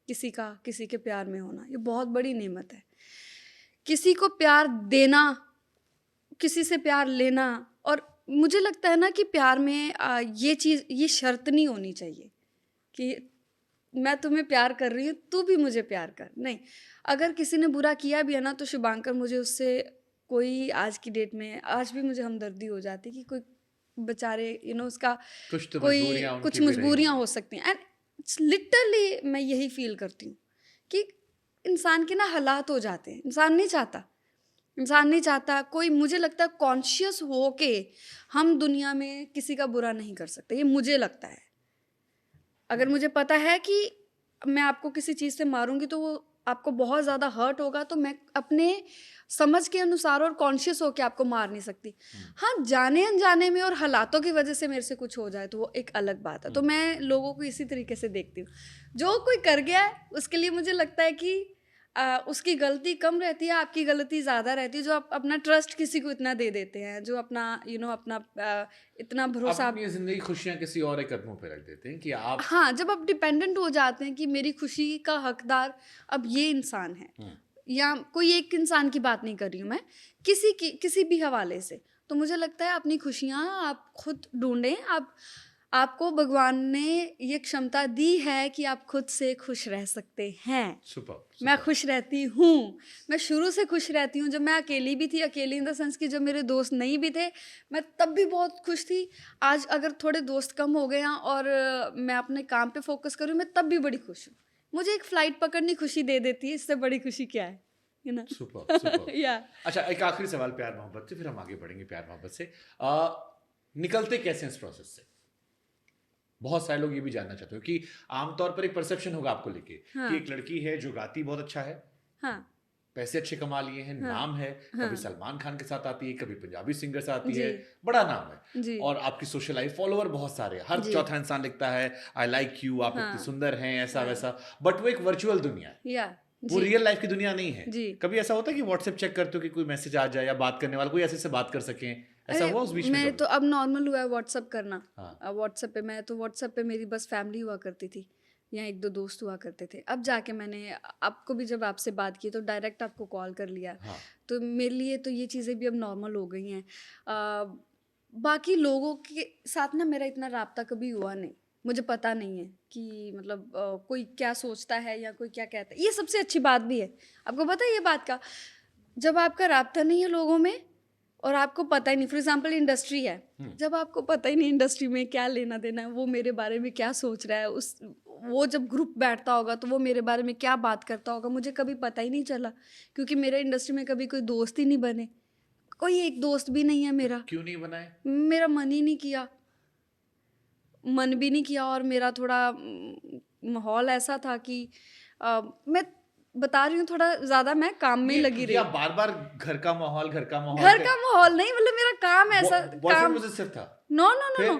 किसी के प्यार में होना, ये बहुत बड़ी नेमत है। किसी को प्यार देना, किसी से प्यार लेना और मुझे लगता है ना कि प्यार में ये शर्त नहीं होनी चाहिए कि मैं तुम्हें प्यार कर रही हूँ, तू भी मुझे प्यार कर। नहीं, अगर किसी ने बुरा किया भी है ना तो शुभांकर मुझे उससे कोई आज की डेट में आज भी मुझे हमदर्दी हो जाती है कि कोई बेचारे उसका कुछ तो कोई मजबूरियां कुछ उनकी भी रही मजबूरियाँ होंगी। हो सकती हैं एंड लिटरली मैं यही फ़ील करती हूँ कि इंसान के ना हालात हो जाते हैं। इंसान नहीं चाहता कोई मुझे लगता है कॉन्शियस हो के हम दुनिया में किसी का बुरा नहीं कर सकते, ये मुझे लगता है। अगर मुझे पता है कि मैं आपको किसी चीज़ से मारूँगी तो वो आपको बहुत ज़्यादा हर्ट होगा तो मैं अपने समझ के अनुसार और कॉन्शियस होके आपको मार नहीं सकती। हाँ, जाने-अनजाने में और हालातों की वजह से मेरे से कुछ हो जाए तो वो एक अलग बात है। तो मैं लोगों को इसी तरीके से देखती हूँ। जो कोई कर गया है उसके लिए मुझे लगता है कि उसकी गलती कम रहती है, आपकी गलती ज़्यादा रहती है। जो आप अपना ट्रस्ट किसी को इतना दे देते हैं, जो अपना अपना इतना भरोसा आप अपनी जिंदगी खुशियां किसी और के कदमों पे रख देते हैं कि आप। हाँ, जब आप डिपेंडेंट हो जाते हैं कि मेरी खुशी का हकदार अब ये इंसान है या कोई एक इंसान की बात नहीं कर रही हूँ मैं, किसी भी हवाले से। तो मुझे लगता है अपनी खुशियाँ आप खुद ढूँढें। आपको भगवान ने ये क्षमता दी है कि आप खुद से खुश रह सकते हैं। सुपर, मैं खुश रहती हूँ। मैं शुरू से खुश रहती हूँ। जब मैं अकेली भी थी, अकेली इन द सेंस कि जब मेरे दोस्त नहीं भी थे, मैं तब भी बहुत खुश थी। आज अगर थोड़े दोस्त कम हो गए हैं और मैं अपने काम पे फ़ोकस कर रही हूँ, मैं तब भी बड़ी खुश हूँ। मुझे एक फ़्लाइट पकड़नी खुशी दे देती है, इससे बड़ी खुशी क्या है? You know? Super, super. या अच्छा, एक आखिरी सवाल प्यार मोहब्बत से, फिर हम आगे बढ़ेंगे प्यार मोहब्बत से। निकलते कैसे हैं इस प्रोसेस से? बहुत सारे लोग ये भी जानना चाहते हो कि आमतौर पर एक परसेप्शन होगा आपको लेके हाँ, कि एक लड़की है जो गाती बहुत अच्छा है, हाँ, पैसे अच्छे कमा लिए हैं, हाँ, नाम है, हाँ, कभी सलमान खान के साथ आती है, कभी पंजाबी सिंगर से आती जी, है, बड़ा नाम है, जी, और आपकी सोशल लाइफ फॉलोअर बहुत सारे हैं, हर जी, चौथा इंसान लिखता है आई लाइक यू, आप इतनी हाँ, सुंदर हैं, ऐसा हाँ, वैसा। बट वो एक वर्चुअल दुनिया है, या वो जी, रियल लाइफ की दुनिया नहीं है। जी। कभी ऐसा होता है कि व्हाट्सएप चेक करते हो कि कोई मैसेज आ जाए या बात करने वाला कोई ऐसे से बात कर सकें, ऐसा हुआ उस बीच में मैं कभी? तो अब नॉर्मल हुआ है व्हाट्सअप करना। हाँ। व्हाट्सअप पे मैं तो व्हाट्सअप पे मेरी बस फैमिली हुआ करती थी या एक दो दोस्त हुआ करते थे। अब जाके मैंने आपको भी जब आपसे बात की तो डायरेक्ट आपको कॉल कर लिया। हाँ। तो मेरे लिए तो ये चीज़ें भी अब नॉर्मल हो गई हैं। बाकी लोगों के साथ ना मेरा इतना राब्ता कभी हुआ नहीं। मुझे पता नहीं है कि मतलब कोई क्या सोचता है या कोई क्या कहता है। ये सबसे अच्छी बात भी है। आपको पता है ये बात का? जब आपका राब्ता नहीं है लोगों में और आपको पता ही नहीं, फॉर एग्जाम्पल इंडस्ट्री है, जब आपको पता ही नहीं इंडस्ट्री में क्या लेना देना है, वो मेरे बारे में क्या सोच रहा है, उस वो जब ग्रुप बैठता होगा तो वो मेरे बारे में क्या बात करता होगा, मुझे कभी पता ही नहीं चला। क्योंकि मेरे इंडस्ट्री में कभी कोई दोस्त ही नहीं बने, कोई एक दोस्त भी नहीं है मेरा। क्यों नहीं बनाए? मेरा मन ही नहीं किया, मन भी नहीं किया। और मेरा थोड़ा माहौल ऐसा था कि मैं बता रही हूँ थोड़ा ज़्यादा मैं काम में ही लगी रही। आप बार-बार घर का माहौल घर का माहौल नहीं, मतलब मेरा काम ऐसा बॉयफ्रेंड पॉजेसिव था? नो नो नो नो,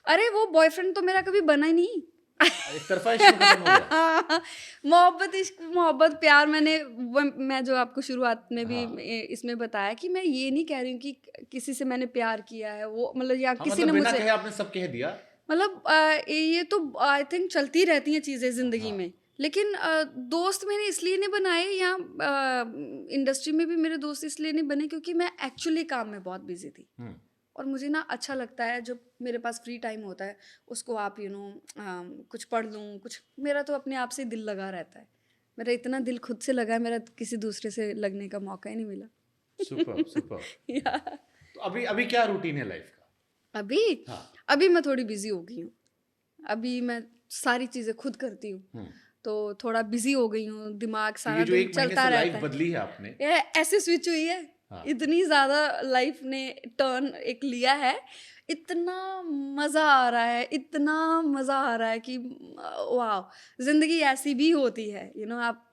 अरे वो बॉयफ्रेंड तो मेरा कभी बना ही नहीं। एक तरफा इश्क खत्म हो गया? मोहब्बत, इश्क, मोहब्बत, प्यार, मैं जो आपको शुरुआत में भी हाँ। इसमें बताया कि मैं ये नहीं कह रही हूँ कि किसी से मैंने प्यार किया है, वो मतलब या हाँ, किसी मतलब ने बिना मुझे, कहे आपने सब कह दिया। मतलब ये तो आई थिंक चलती रहती हैं चीज़ें ज़िंदगी हाँ। में। लेकिन दोस्त मैंने इसलिए नहीं बनाए, या इंडस्ट्री में भी मेरे दोस्त इसलिए नहीं बने क्योंकि मैं एक्चुअली काम में बहुत बिजी थी। और मुझे ना अच्छा लगता है जब मेरे पास फ्री टाइम होता है उसको आप कुछ पढ़ लूँ, कुछ, मेरा तो अपने आप से दिल लगा रहता है। मेरा इतना दिल खुद से लगा है, मेरा किसी दूसरे से लगने का मौका ही नहीं मिला। Super super. तो अभी अभी क्या रूटीन है लाइफ का? अभी हाँ। अभी मैं थोड़ी बिजी हो गई हूँ। अभी मैं सारी चीज़ें खुद करती हूँ, तो थोड़ा बिजी हो गई हूँ, दिमाग सारा ये जो दिन एक महीने चलता से रहता लाइफ है। बदली है आपने, ये ऐसे स्विच हुई है। हाँ। इतनी ज़्यादा लाइफ ने टर्न एक लिया है, इतना मज़ा आ रहा है, इतना मज़ा आ रहा है कि वाह, ज़िंदगी ऐसी भी होती है। आप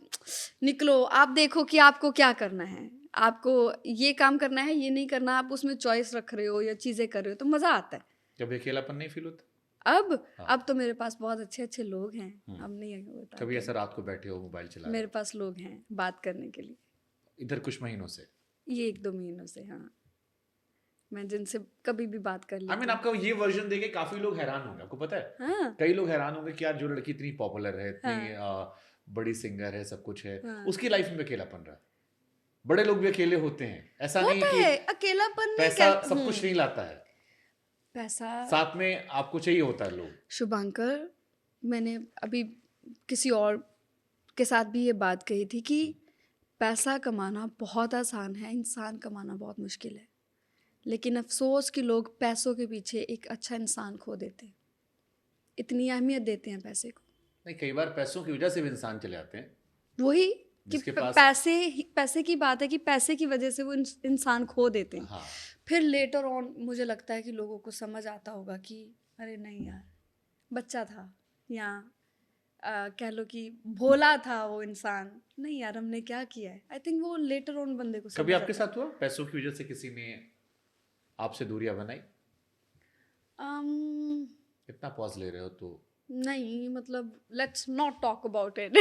निकलो, आप देखो कि आपको क्या करना है, आपको ये काम करना है, ये नहीं करना, आप उसमें चॉइस रख रहे हो या चीज़ें कर रहे हो, तो मज़ा आता है। कभी अकेलापन नहीं फील होता? अब हाँ। अब तो मेरे पास बहुत अच्छे अच्छे लोग हैं, अब नहीं होता। कभी ऐसा रात को बैठे हो मोबाइल चला रहे मेरे हो? पास लोग हैं बात करने के लिए। इधर कुछ महीनों से? ये 1-2 महीनों से, हाँ, मैं जिनसे कभी भी बात कर लेती हूँ। आपका ये वर्जन देख के काफी लोग हैरान होंगे, आपको पता है? हाँ, कई लोग हैरान होंगे कि यार जो लड़की इतनी पॉपुलर है, इतनी हाँ, बड़ी सिंगर है, सब कुछ है, हाँ। उसकी लाइफ में अकेलापन रहा है। बड़े लोग भी अकेले होते हैं, ऐसा नहीं होता कि है अकेलापन नहीं पैसा सब कुछ नहीं लाता है, पैसा। साथ में आपको चाहिए होता है लोग। शुभांकर, मैंने अभी किसी और के साथ भी ये बात कही थी कि पैसा कमाना बहुत आसान है, इंसान कमाना बहुत मुश्किल है। लेकिन अफसोस कि लोग पैसों के पीछे एक अच्छा इंसान खो देते हैं, इतनी अहमियत देते हैं पैसे को। नहीं, कई बार पैसों की वजह से भी इंसान चले आते हैं। वही कि जिसके पास पैसे की बात है कि पैसे की वजह से वो इंसान खो देते हैं। हाँ। फिर लेटर ऑन मुझे लगता है कि लोगों को समझ आता होगा कि अरे नहीं यार, बच्चा था, या कह लो कि भोला था वो इंसान, नहीं यार हमने क्या किया है। आई थिंक वो लेटर ऑन बंदे को कभी समझ आपके आता साथ हुआ पैसों की वजह से किसी ने आपसे दूरियां बनाई? है। इतना पॉज ले रहे हो तो नहीं, मतलब let's not talk about it.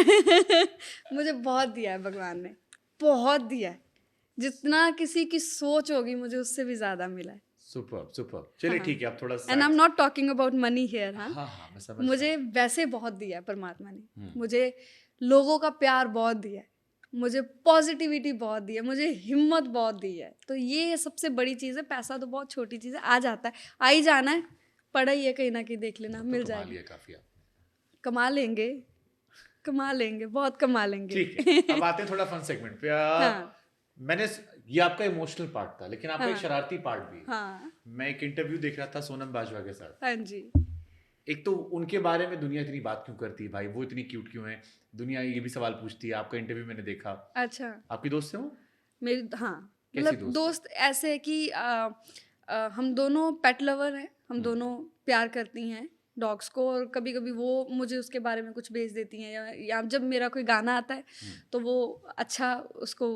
मुझे बहुत दिया है भगवान ने, बहुत दिया है, जितना किसी की सोच होगी मुझे उससे भी ज़्यादा मिला है। Super super. चलिए ठीक है, आप थोड़ा and I am not talking about money here. हाँ, हाँ मैं समझ मुझे वैसे बहुत दिया है परमात्मा ने, मुझे लोगों का प्यार बहुत दिया है, मुझे पॉजिटिविटी बहुत दी है, मुझे हिम्मत बहुत दी है। तो ये सबसे बड़ी चीज़ है। पैसा तो बहुत छोटी चीज़ है, आ जाता है, आ ही जाना है, पड़ा ही है कहीं ना कहीं, देख लेना, मिल कमा जाएगा। लिया काफी आप। कमा लेंगे, कमा लेंगे, बहुत कमा लेंगे। ठीक है, अब आते हैं थोड़ा फन सेगमेंट पे। हाँ, मैंने ये आपका इमोशनल पार्ट था, लेकिन आपका एक हाँ, शरारती पार्ट भी है। हाँ, मैं एक इंटरव्यू देख रहा था सोनम बाजवा के साथ। हाँ जी। एक तो उनके बारे में दुनिया इतनी बात क्यों करती है भाई, वो इतनी क्यूट क्यों है, दुनिया ये भी सवाल पूछती है। आपका इंटरव्यू मैंने देखा। अच्छा, आपकी दोस्त है वो? मेरी, हाँ, कैसी मतलब दोस्त दोस्त ऐसे है कि हम दोनों पेट लवर हैं, हम दोनों प्यार करती हैं डॉग्स को, और कभी कभी वो मुझे उसके बारे में कुछ भेज देती हैं, या जब मेरा कोई गाना आता है तो वो अच्छा उसको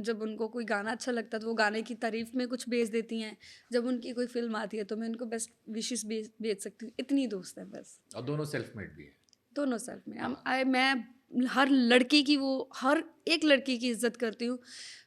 जब उनको कोई गाना अच्छा लगता है तो वो गाने की तारीफ में कुछ भेज देती हैं। जब उनकी कोई फिल्म आती है तो मैं उनको बेस्ट विशेस भेज सकती हूँ। इतनी दोस्त हैं बस। और दोनों सेल्फ मेड भी है? दोनों सेल्फ में। मैं हर लड़की की, वो हर एक लड़की की इज्जत करती हूँ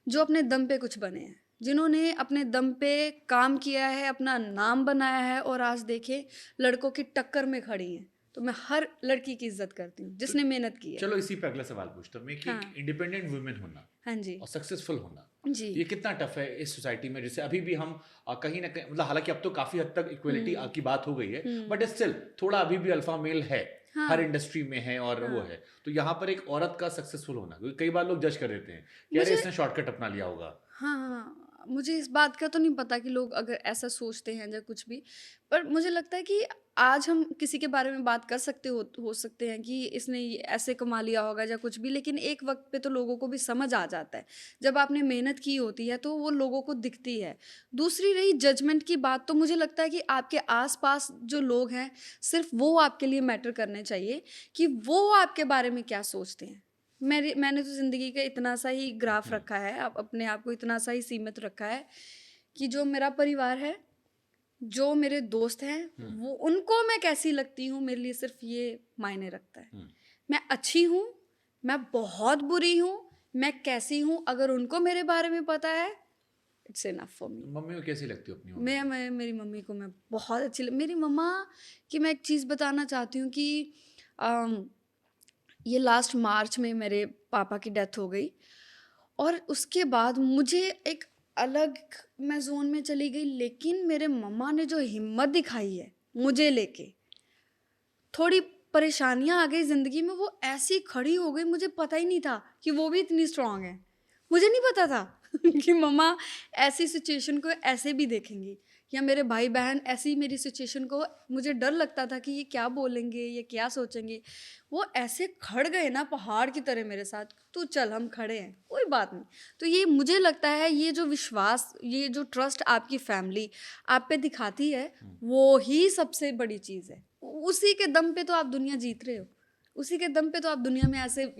जो अपने दम पे कुछ बने हैं। जिन्होंने अपने दम पे काम किया है, अपना नाम बनाया है और आज देखें लड़कों की टक्कर में खड़ी हैं। तो मैं हर लड़की की इज़्ज़त करती हूँ, जिसने मेहनत की है। चलो इसी पे अगला सवाल पूछता हूँ मैं कि हाँ। एक इंडिपेंडेंट वुमेन होना हाँ जी। और सक्सेसफुल होना, जी। ये कितना टफ है इस सोसाइटी में? जैसे अभी भी हम कहीं ना कहीं, मतलब हालांकि अब तो काफी हद तक इक्वलिटी की बात हो गई है, बट स्टिल थोड़ा अभी भी अल्फा मेल है, हाँ। हर इंडस्ट्री में है और वो हाँ। है। तो यहाँ पर एक औरत का सक्सेसफुल होना, क्योंकि कई बार लोग जज कर देते हैं कि अरे मुझे इसने शॉर्टकट अपना लिया होगा। हाँ, हाँ। मुझे इस बात का तो नहीं पता कि लोग अगर ऐसा सोचते हैं या कुछ भी, पर मुझे लगता है कि आज हम किसी के बारे में बात कर सकते हो सकते हैं कि इसने ये ऐसे कमा लिया होगा या कुछ भी, लेकिन एक वक़्त पे तो लोगों को भी समझ आ जाता है। जब आपने मेहनत की होती है, तो वो लोगों को दिखती है। दूसरी रही जजमेंट की बात, तो मुझे लगता है कि आपके आस-पास जो लोग हैं, सिर्फ़ वो आपके लिए मैटर करने चाहिए कि वो आपके बारे में क्या सोचते हैं। मैंने तो ज़िंदगी का इतना सा ही ग्राफ रखा है, अब अपने आप को इतना सा ही सीमित रखा है कि जो मेरा परिवार है, जो मेरे दोस्त हैं, वो उनको मैं कैसी लगती हूँ, मेरे लिए सिर्फ़ ये मायने रखता है। मैं अच्छी हूँ, मैं बहुत बुरी हूँ, मैं कैसी हूँ, अगर उनको मेरे बारे में पता है, it's enough for me. Mummy को कैसी लगती हो अपनी मम्मी को? मैं मेरी मम्मी को मैं बहुत अच्छी ल मेरी मम्मा की मैं एक चीज़ बताना चाहती हूँ कि अम ये लास्ट मार्च में मेरे पापा की डेथ हो गई और उसके बाद मुझे एक अलग मैं ज़ोन में चली गई, लेकिन मेरे मम्मा ने जो हिम्मत दिखाई है मुझे लेके, थोड़ी परेशानियाँ आ गई ज़िंदगी में, वो ऐसी खड़ी हो गई, मुझे पता ही नहीं था कि वो भी इतनी स्ट्रॉन्ग है। मुझे नहीं पता था कि मम्मा ऐसी सिचुएशन को ऐसे भी देखेंगी या मेरे भाई-बहन ऐसी मेरी सिचुएशन को, मुझे डर लगता था कि ये क्या बोलेंगे, ये क्या सोचेंगे। वो ऐसे खड़ गए ना पहाड़ की तरह मेरे साथ, "तू चल हम खड़े हैं, कोई बात नहीं।" तो ये मुझे लगता है ये जो विश्वास, ये जो ट्रस्ट आपकी फैमिली आप पे दिखाती है, वो ही सबसे बड़ी चीज़ है। उसी के दम पे तो आप दुनिया जीत रहे हो। उसी के दम पे तो आप दुनिया में ऐसे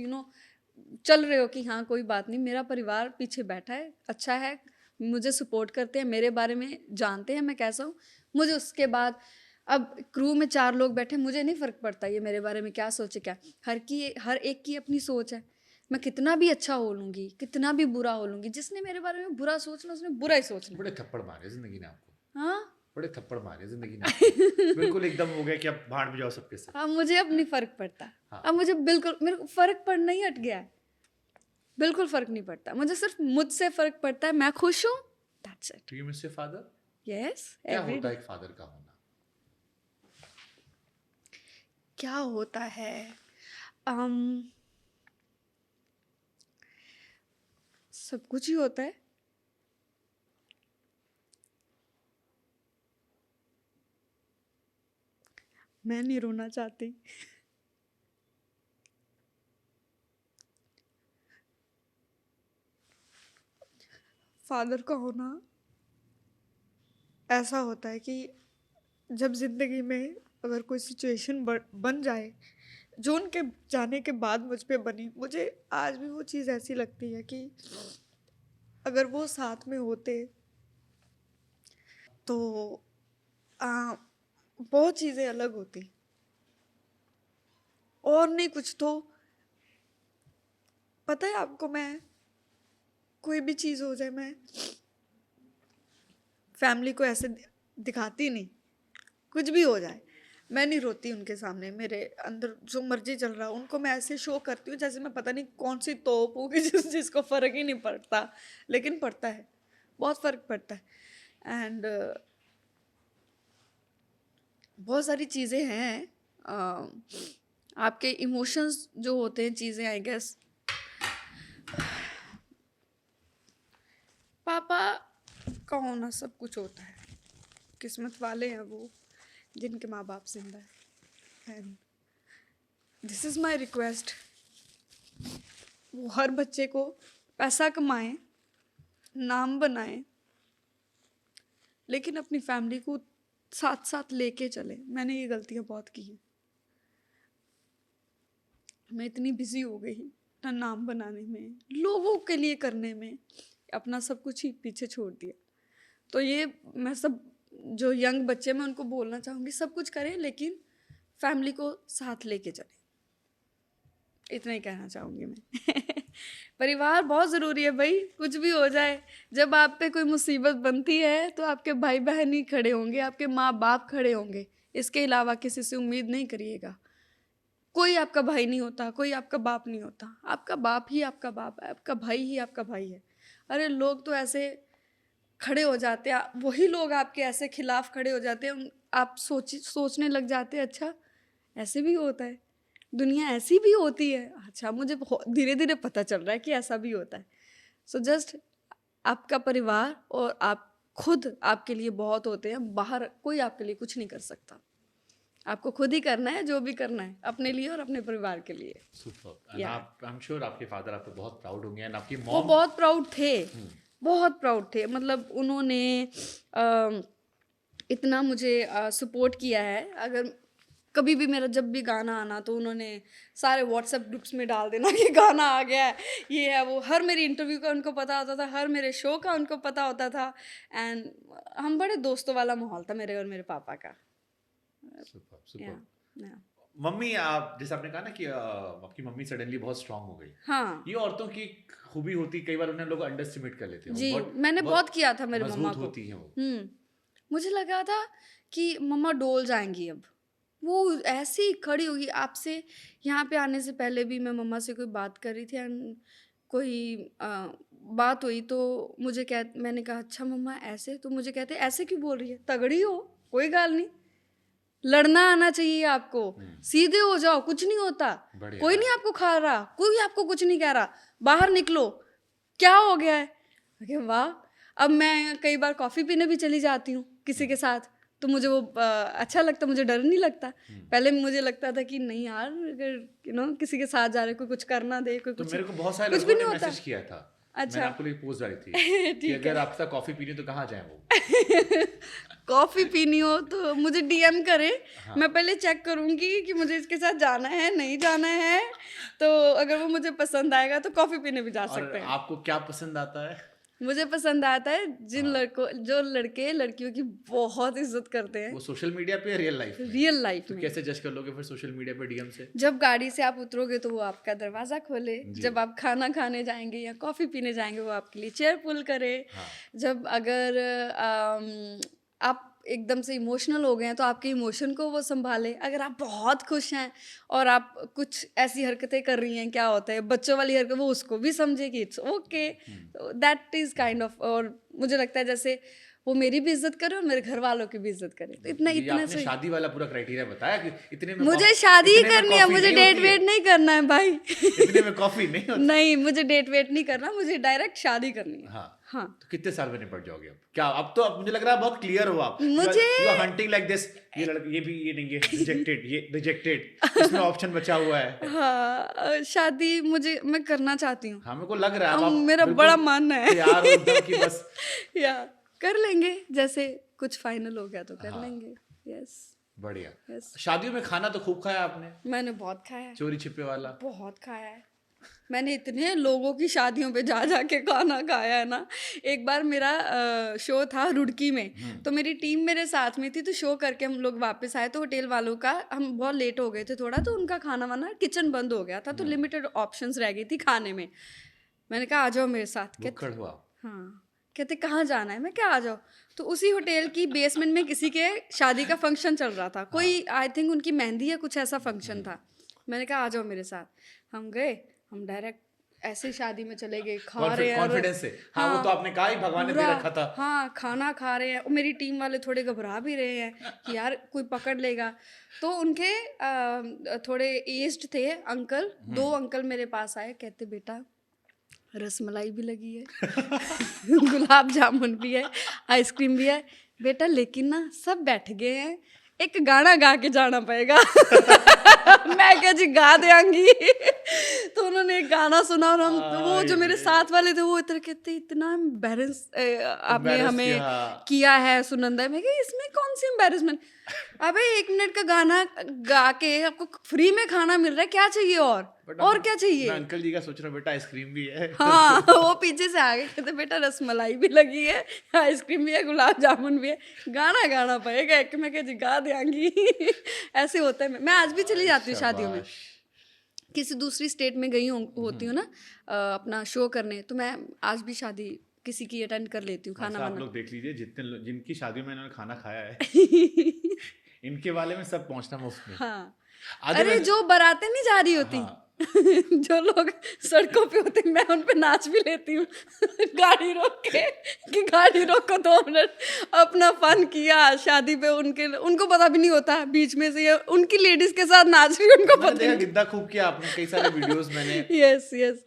चल रहे हो कि हाँ, कोई बात नहीं, मेरा परिवार पीछे बैठा है, अच्छा है, मुझे सपोर्ट करते हैं, मेरे बारे में जानते हैं मैं कैसा हूँ। मुझे उसके बाद अब क्रू में 4 लोग बैठे, मुझे नहीं फ़र्क पड़ता ये मेरे बारे में क्या सोचे क्या। हर एक की अपनी सोच है। मैं कितना भी अच्छा बोलूँगी, कितना भी बुरा बोलूँगी, जिसने मेरे बारे में बुरा सोचना उसने बुरा ही सोचना है। बड़े थप्पड़ मारे जिंदगी ने आपको, हाँ? बड़े थप्पड़ मारे जिंदगी ने आपको। बिल्कुल एकदम हो गया कि अब भाड़ में जाओ सबके सब। अब मुझे अब नहीं फ़र्क पड़ता। हाँ। अब मुझे बिल्कुल मेरे को फ़र्क पड़ना ही हट गया है। बिल्कुल फ़र्क नहीं पड़ता। मुझे सिर्फ़ मुझसे फ़र्क पड़ता है, मैं खुश हूँ, that's it. Do you miss your father? Yes, क्या एवरी होता डे। है एक फादर का होना? क्या होता है? अम, सब कुछ ही होता है। मैं नहीं रोना चाहती। फ़ादर का होना ऐसा होता है कि जब ज़िंदगी में अगर कोई सिचुएशन बन जाए, जो उनके जाने के बाद मुझ पे बनी, मुझे आज भी वो चीज़ ऐसी लगती है कि अगर वो साथ में होते तो आ, बहुत चीज़ें अलग होती। और नहीं कुछ तो पता है आपको, मैं कोई भी चीज़ हो जाए, मैं फैमिली को ऐसे दिखाती नहीं। कुछ भी हो जाए, मैं नहीं रोती उनके सामने। मेरे अंदर जो मर्जी चल रहा है उनको मैं ऐसे शो करती हूँ जैसे मैं पता नहीं कौन सी तोप हूँ कि जिसको फ़र्क ही नहीं पड़ता, लेकिन पड़ता है, बहुत फ़र्क पड़ता है। एंड बहुत सारी चीज़ें हैं, आपके इमोशंस जो होते हैं, चीज़ें आई गेस। पापा का होना सब कुछ होता है। किस्मत वाले हैं वो जिनके माँ बाप जिंदा है। And this is my request, वो हर बच्चे को पैसा कमाएं, नाम बनाएं, लेकिन अपनी फैमिली को साथ साथ लेके चले। मैंने ये गलतियाँ बहुत की हैं। मैं इतनी बिजी हो गई अपना नाम बनाने में, लोगों के लिए करने में, अपना सब कुछ ही पीछे छोड़ दिया। तो ये मैं सब जो यंग बच्चे, मैं उनको बोलना चाहूँगी, सब कुछ करें लेकिन फैमिली को साथ लेके चलें। इतना ही कहना चाहूँगी मैं। परिवार बहुत ज़रूरी है भाई, कुछ भी हो जाए, जब आप पे कोई मुसीबत बनती है तो आपके भाई बहन ही खड़े होंगे, आपके माँ बाप खड़े होंगे, इसके अलावा किसी से उम्मीद नहीं करिएगा। कोई आपका भाई नहीं होता, कोई आपका बाप नहीं होता, आपका बाप ही आपका बाप है, आपका भाई ही आपका भाई है। अरे लोग तो ऐसे खड़े हो जाते हैं, वही लोग आपके ऐसे खिलाफ खड़े हो जाते हैं, आप सोचने लग जाते हैं अच्छा ऐसे भी होता है, दुनिया ऐसी भी होती है। अच्छा मुझे धीरे धीरे पता चल रहा है कि ऐसा भी होता है। सो जस्ट आपका परिवार और आप खुद आपके लिए बहुत होते हैं, बाहर कोई आपके लिए कुछ नहीं कर सकता। आपको खुद ही करना है जो भी करना है, अपने लिए और अपने परिवार के लिए। सुपर। आप आई एम श्योर आपके फादर आप पे बहुत प्राउड होंगे एंड आपकी वो मॉम बहुत प्राउड थे, बहुत प्राउड थे। मतलब उन्होंने इतना मुझे सपोर्ट किया है। अगर कभी भी मेरा जब भी गाना आना तो उन्होंने सारे व्हाट्सएप ग्रुप्स में डाल देना कि गाना आ गया है, ये है वो। हर मेरी इंटरव्यू का उनको पता होता था, हर मेरे शो का उनको पता होता था। एंड हम बड़े दोस्तों वाला माहौल था मेरे और मेरे पापा का। Super super. या मम्मी, आप जैसे आपने कहा ना कि आपकी मम्मी सडनली बहुत स्ट्रांग हो गई, हाँ ये औरतों की खूबी होती, कई बार उन्हें लोग अंडरस्टिमेट कर लेते हैं। जी, बहुत मैंने बहुत किया था मेरे मम्मा मजबूत को। होती हैं वो। मुझे लगा था कि मम्मा डोल जाएंगी अब, वो ऐसी ही खड़ी होगी। आपसे यहाँ पे आने से पहले भी मैं मम्मा से कोई बात कर रही थी एंड कोई बात हुई तो मैंने कहा अच्छा मम्मा ऐसे, तो मुझे कहते ऐसे क्यों बोल रही है, तगड़ी हो, कोई गाल नहीं, लड़ना आना चाहिए आपको, सीधे हो जाओ, कुछ नहीं होता, कोई नहीं आपको खा रहा, कोई आपको कुछ नहीं कह रहा, बाहर निकलो, क्या हो गया है। अरे वाह। अब मैं कई बार कॉफ़ी पीने भी चली जाती हूँ किसी के साथ, तो मुझे वो अच्छा लगता, मुझे डर नहीं लगता। पहले मुझे लगता था कि नहीं यार, अगर किसी के साथ जा रहे, कोई कुछ करना दे, कोई तो कुछ, मेरे को बहुत सारे कुछ भी लोगों नहीं ने होता। मैसेज किया था, अच्छा मैंने आपको लिए पोस्ट डाली थी कि अगर आपके साथ कॉफी पीनी तो कहाँ जाए वो। कॉफी पीनी हो तो मुझे डीएम करें। हाँ। मैं पहले चेक करूंगी कि मुझे इसके साथ जाना है नहीं जाना है, तो अगर वो मुझे पसंद आएगा तो कॉफी पीने भी जा सकते हैं। आपको क्या पसंद आता है? मुझे पसंद आता है जो लड़के लड़कियों की बहुत इज्जत करते हैं। वो सोशल मीडिया पे, रियल लाइफ में? रियल लाइफ तो में। कैसे जज कर लोगे फिर सोशल मीडिया पे डीएम से? जब गाड़ी से आप उतरोगे तो वो आपका दरवाजा खोले, जब आप खाना खाने जाएंगे या कॉफी पीने जाएंगे वो आपके लिए चेयर पुल करे। हाँ। जब अगर आप एकदम से इमोशनल हो गए हैं तो आपके इमोशन को वो संभाले। अगर आप बहुत खुश हैं और आप कुछ ऐसी हरकतें कर रही हैं, क्या होता है बच्चों वाली हरकत, वो उसको भी समझे कि it's okay, that is kind of. और मुझे लगता है जैसे वो मेरी भी इज्जत करे और मेरे घर वालों की भी इज्जत करे, तो इतना आपने से शादी वाला पूरा क्राइटेरिया बताया कि इतने में मुझे शादी ही करनी है, मुझे डेट होती है। वेट नहीं करना है भाई। इतने में कॉफी नहीं होती। नहीं, मुझे डेट वेट नहीं करना, मुझे डायरेक्ट शादी करनी है। हाँ। हाँ। तो कितने साल में निपट जाओगे अब? क्या अब तो अब मुझे लग रहा है बहुत क्लियर हो आप। मुझे you are hunting like this, ये लड़का, ये भी, ये नहीं, ये रिजेक्टेड, ये रिजेक्टेड, इसमें ऑप्शन बचा हुआ है। हाँ, शादी मैं करना चाहती हूँ। हाँ, मेरे को लग रहा है अब मेरा बड़ा मानना है यार एकदम कि बस या कर लेंगे, जैसे कुछ फाइनल हो गया तो कर लेंगे। यस, बढ़िया। यस। शादियों में खाना तो खूब खाया आपने? मैंने बहुत खाया है, चोरी छिपे वाला? बहुत खाया है। मैंने इतने लोगों की शादियों पे जा जा के खाना खाया है ना। एक बार मेरा शो था रुड़की में, तो मेरी टीम मेरे साथ में थी, तो शो करके हम लोग वापस आए तो होटल वालों का, हम बहुत लेट हो गए थे थोड़ा, तो उनका खाना वाना किचन बंद हो गया था, तो लिमिटेड ऑप्शंस रह गई थी खाने में। मैंने कहा आ जाओ मेरे साथ। भुक्कड़ हुआ? हाँ। कहते कहाँ जाना है, मैं क्या आ जाओ। तो उसी होटल की बेसमेंट में किसी के शादी का फंक्शन चल रहा था, कोई आई थिंक उनकी मेहंदी या कुछ ऐसा फंक्शन था। मैंने कहा आ जाओ मेरे साथ। हम गए, हम डायरेक्ट ऐसे शादी में चले गए, खा रहे हैं कॉन्फिडेंस से। हाँ, वो तो आपने कहा ही भगवान ने दे रखा था। हाँ, खाना खा रहे हैं। मेरी टीम वाले थोड़े घबरा भी रहे हैं कि यार कोई पकड़ लेगा। तो उनके थोड़े एज्ड थे अंकल, 2 अंकल मेरे पास आए, कहते बेटा रसमलाई भी लगी है गुलाब जामुन भी है, आइसक्रीम भी है बेटा, लेकिन ना सब बैठ गए हैं, एक गाना गा के जाना पड़ेगा। मैं क्या जी गा देंगी। तो उन्होंने एक गाना सुना और हम वो जो मेरे साथ वाले थे वो इतना कहते इतना एम्बैरेस आपने हमें किया है सुनंदा। मैं क्या इसमें कौन सी एम्बैरेसमेंट, अबे 1 मिनट का गाना गा के आपको फ्री में खाना मिल रहा है, क्या चाहिए और क्या चाहिए। मैं अंकल जी का सोच रहा हूँ बेटा आइसक्रीम भी है। हाँ, वो पीछे से आ गए, कहते बेटा रसमलाई भी लगी है, आइसक्रीम भी है, गुलाब जामुन भी है, गाना गाना पड़ेगा एक। मैं क्या जी गा देंगी। ऐसे होता है। मैं आज भी चली जाती हूँ शादियों में। किसी दूसरी स्टेट में गई होती हूँ ना अपना शो करने, तो मैं आज भी शादी किसी की अटेंड कर लेती हूँ, खाना आप वाना। लोग देख लीजिए जिनकी शादी में इन्होंने खाना खाया है इनके वाले में सब पहुंचना मुफ्त में। हाँ, आधे अरे जो बारातें नहीं जा रही होती हाँ। जो लोग सड़कों पे होते मैं उन पे नाच भी लेती हूँ गाड़ी रोक के, कि गाड़ी रोको 2 मिनट, अपना फन किया शादी पे। उनको पता भी नहीं होता बीच में से ये उनकी लेडीज के साथ नाच रही, उनको मैंने पता देखा नहीं। गिद्दा खूब किया आपने, कई सारे वीडियोस मैंने। यस यस,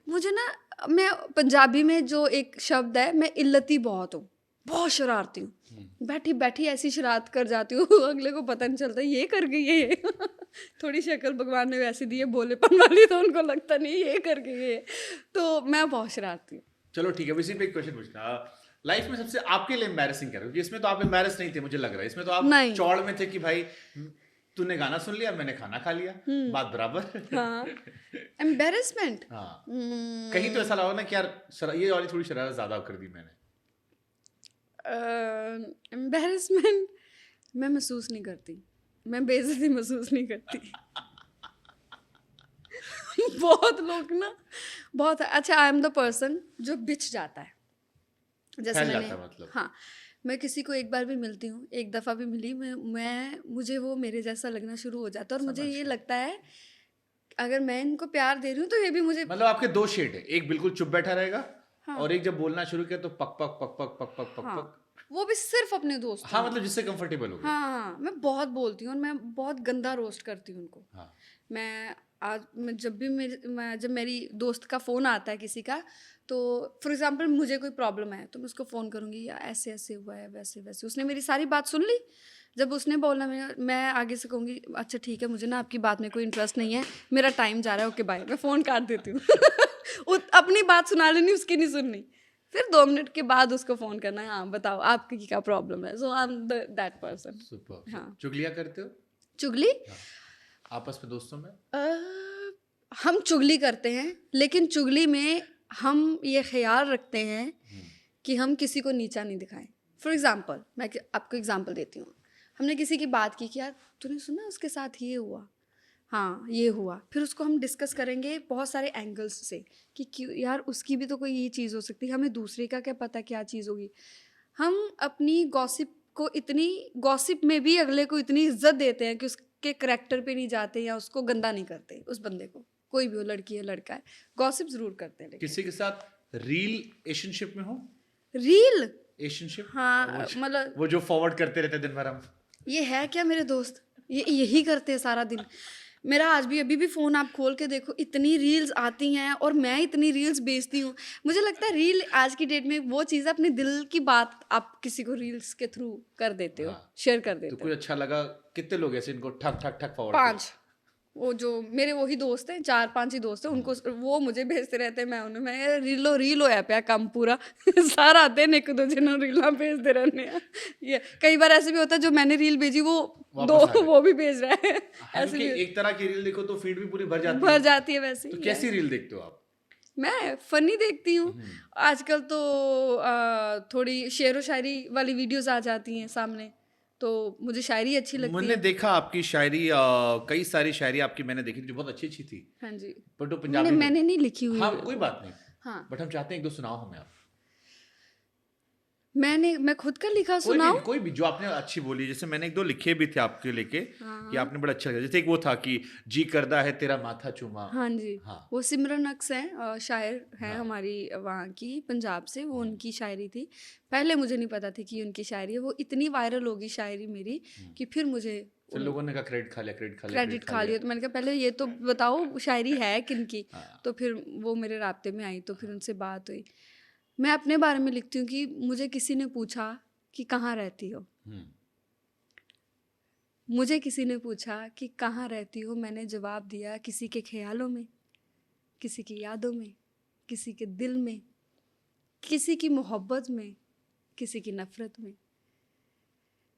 मुझे ना, मैं पंजाबी में जो एक शब्द है, मैं इल्लती बहुत शरारती हूँ। बैठी बैठी ऐसी शरारत कर जाती हूँ अगले को पता नहीं चलता ये कर गई है ये थोड़ी शक्ल भगवान ने वैसी दी है भोलेपन वाली, तो उनको लगता नहीं ये कर गई है, तो मैं बहुत शरारती हूँ। चलो ठीक है, इसी पे एक क्वेश्चन पूछना, लाइफ में सबसे आपके लिए एम्बैरेसिंग क्या, क्योंकि इसमें तो आप एम्बैरेस नहीं थे मुझे लग रहा है, इसमें तो आप नहीं। चौड़ में थे कि भाई तूने गाना सुन लिया मैंने खाना खा लिया, बात बराबर। हाँ, एम्बेरसमेंट, हाँ, कहीं तो ऐसा लगा ना कि यार ये वाली थोड़ी शरारत ज्यादा कर दी मैंने। एम्बेरसमेंट मैं महसूस नहीं करती, मैं बेइज्जती महसूस नहीं करती बहुत लोग ना बहुत अच्छा, आई एम द पर्सन जो बिछ जाता है, जैसे फैल मैंने जाता है मतलब। हाँ, मैं किसी को एक बार भी मिलती हूँ, एक दफ़ा भी मिली, मुझे वो मेरे जैसा लगना शुरू हो जाता है, और मुझे ये लगता है अगर मैं इनको प्यार दे रही हूँ तो ये भी मुझे, मतलब आपके 2 शेड है, एक बिल्कुल चुप बैठा रहेगा, हाँ, और एक जब बोलना शुरू किया तो पक पक पक पक पक पक पक हाँ, पक। वो भी सिर्फ अपने दोस्त। हाँ मतलब जिससे कंफर्टेबल हो गया। हाँ, मैं बहुत बोलती हूँ और मैं बहुत गंदा रोस्ट करती हूँ उनको। हाँ। मैं जब मेरी दोस्त का फ़ोन आता है किसी का, तो फॉर एग्जांपल मुझे कोई प्रॉब्लम है तो मैं उसको फ़ोन करूँगी, या ऐसे ऐसे हुआ है, वैसे वैसे, उसने मेरी सारी बात सुन ली, जब उसने बोलना मैं आगे से कहूँगी अच्छा ठीक है, मुझे ना आपकी बात में कोई इंटरेस्ट नहीं है, मेरा टाइम जा रहा है, ओके बाय, मैं फ़ोन काट देती हूँ अपनी बात सुना लेनी, उसकी नहीं सुननी, फिर 2 मिनट के बाद उसको फ़ोन करना है, हाँ बताओ आपकी क्या प्रॉब्लम है, so I am that person. Super. हाँ। चुगलियाँ करते हो चुगली आपस में दोस्तों में? हम चुगली करते हैं, लेकिन चुगली में हम ये ख्याल रखते हैं कि हम किसी को नीचा नहीं दिखाएं। फॉर एग्जांपल मैं आपको एग्जांपल देती हूँ, हमने किसी की बात की कि यार तूने सुना उसके साथ ये हुआ, हाँ ये हुआ, फिर उसको हम डिस्कस करेंगे बहुत सारे एंगल्स से कि क्यों यार उसकी भी तो कोई ये चीज़ हो सकती है, हमें दूसरे का क्या पता क्या चीज़ होगी। हम अपनी गॉसिप को गॉसिप में भी अगले को इतनी इज्जत देते हैं कि उसके करैक्टर पे नहीं जाते या उसको गंदा नहीं करते, उस बंदे को, कोई भी हो, लड़की है लड़का है, गॉसिप जरूर करते हैं। किसी के साथ रील रिलेशनशिप में हो? रील रिलेशनशिप, हाँ, मतलब वो जो फॉरवर्ड करते रहते दिन भर हम। ये है क्या मेरे दोस्त, यही करते हैं सारा दिन। मेरा आज भी अभी भी फ़ोन आप खोल के देखो, इतनी रील्स आती हैं और मैं इतनी रील्स भेजती हूँ। मुझे लगता है रील आज की डेट में वो चीज़ है, अपने दिल की बात आप किसी को रील्स के थ्रू कर देते हो, शेयर कर देते तो हो। कुछ अच्छा लगा, कितने लोग ऐसे इनको ठक ठक ठक फॉरवर्ड? 5, वो जो मेरे वही दोस्त हैं, 4-5 ही दोस्त हैं, उनको वो मुझे भेजते रहते हैं, मैं उन्हें, मैं रीलो है पे काम पूरा सारा दिन एक दूजे ने रीलां भेजते रहने हैं। ये कई बार ऐसे भी होता है जो मैंने रील भेजी वो वो भी भेज रहा है, ऐसे भी एक तरह की रील देखो तो फीड भी पूरी भर जाती है वैसे। तो कैसी रील देखते हो आप? मैं फनी देखती हूँ आजकल तो, थोड़ी शेर व शायरी वाली वीडियोस आ जाती हैं सामने, तो मुझे शायरी अच्छी लगती मैंने है। देखा आपकी शायरी, कई सारी शायरी आपकी मैंने देखी जो बहुत अच्छी थी। हाँ जी, बट वो पंजाबी में। मैंने नहीं लिखी हुई। हाँ कोई बात नहीं, हाँ, बट हम चाहते हैं 1-2 सुनाओ हमें आप। मैं खुद का लिखा सुनाऊं? कोई भी जो आपने अच्छी बोली, जैसे मैंने 1-2 लिखे भी थे आपके लेके कि आपने बड़ा अच्छा लगा, जैसे एक वो था कि जी करदा है तेरा माथा चूमा। हाँ जी, हाँ। वो सिमरन अक्स हैं, शायर हैं हमारी वहाँ की, पंजाब से, वो उनकी शायरी थी। पहले मुझे नहीं पता थी कि उनकी शायरी है, वो इतनी वायरल होगी शायरी मेरी कि फिर मुझे फिर लोगों ने कहा क्रेडिट खा लिया, क्रेडिट खा लिया, तो मैंने कहा पहले ये तो बताओ शायरी है किनकी। तो फिर वो मेरे राब्ते में आई, तो फिर उनसे बात हुई। मैं अपने बारे में लिखती हूँ कि मुझे किसी ने पूछा कि कहाँ रहती हो, मुझे किसी ने पूछा कि कहाँ रहती हो, मैंने जवाब दिया किसी के ख्यालों में, किसी की यादों में, किसी के दिल में, किसी की मोहब्बत में, किसी की नफ़रत में,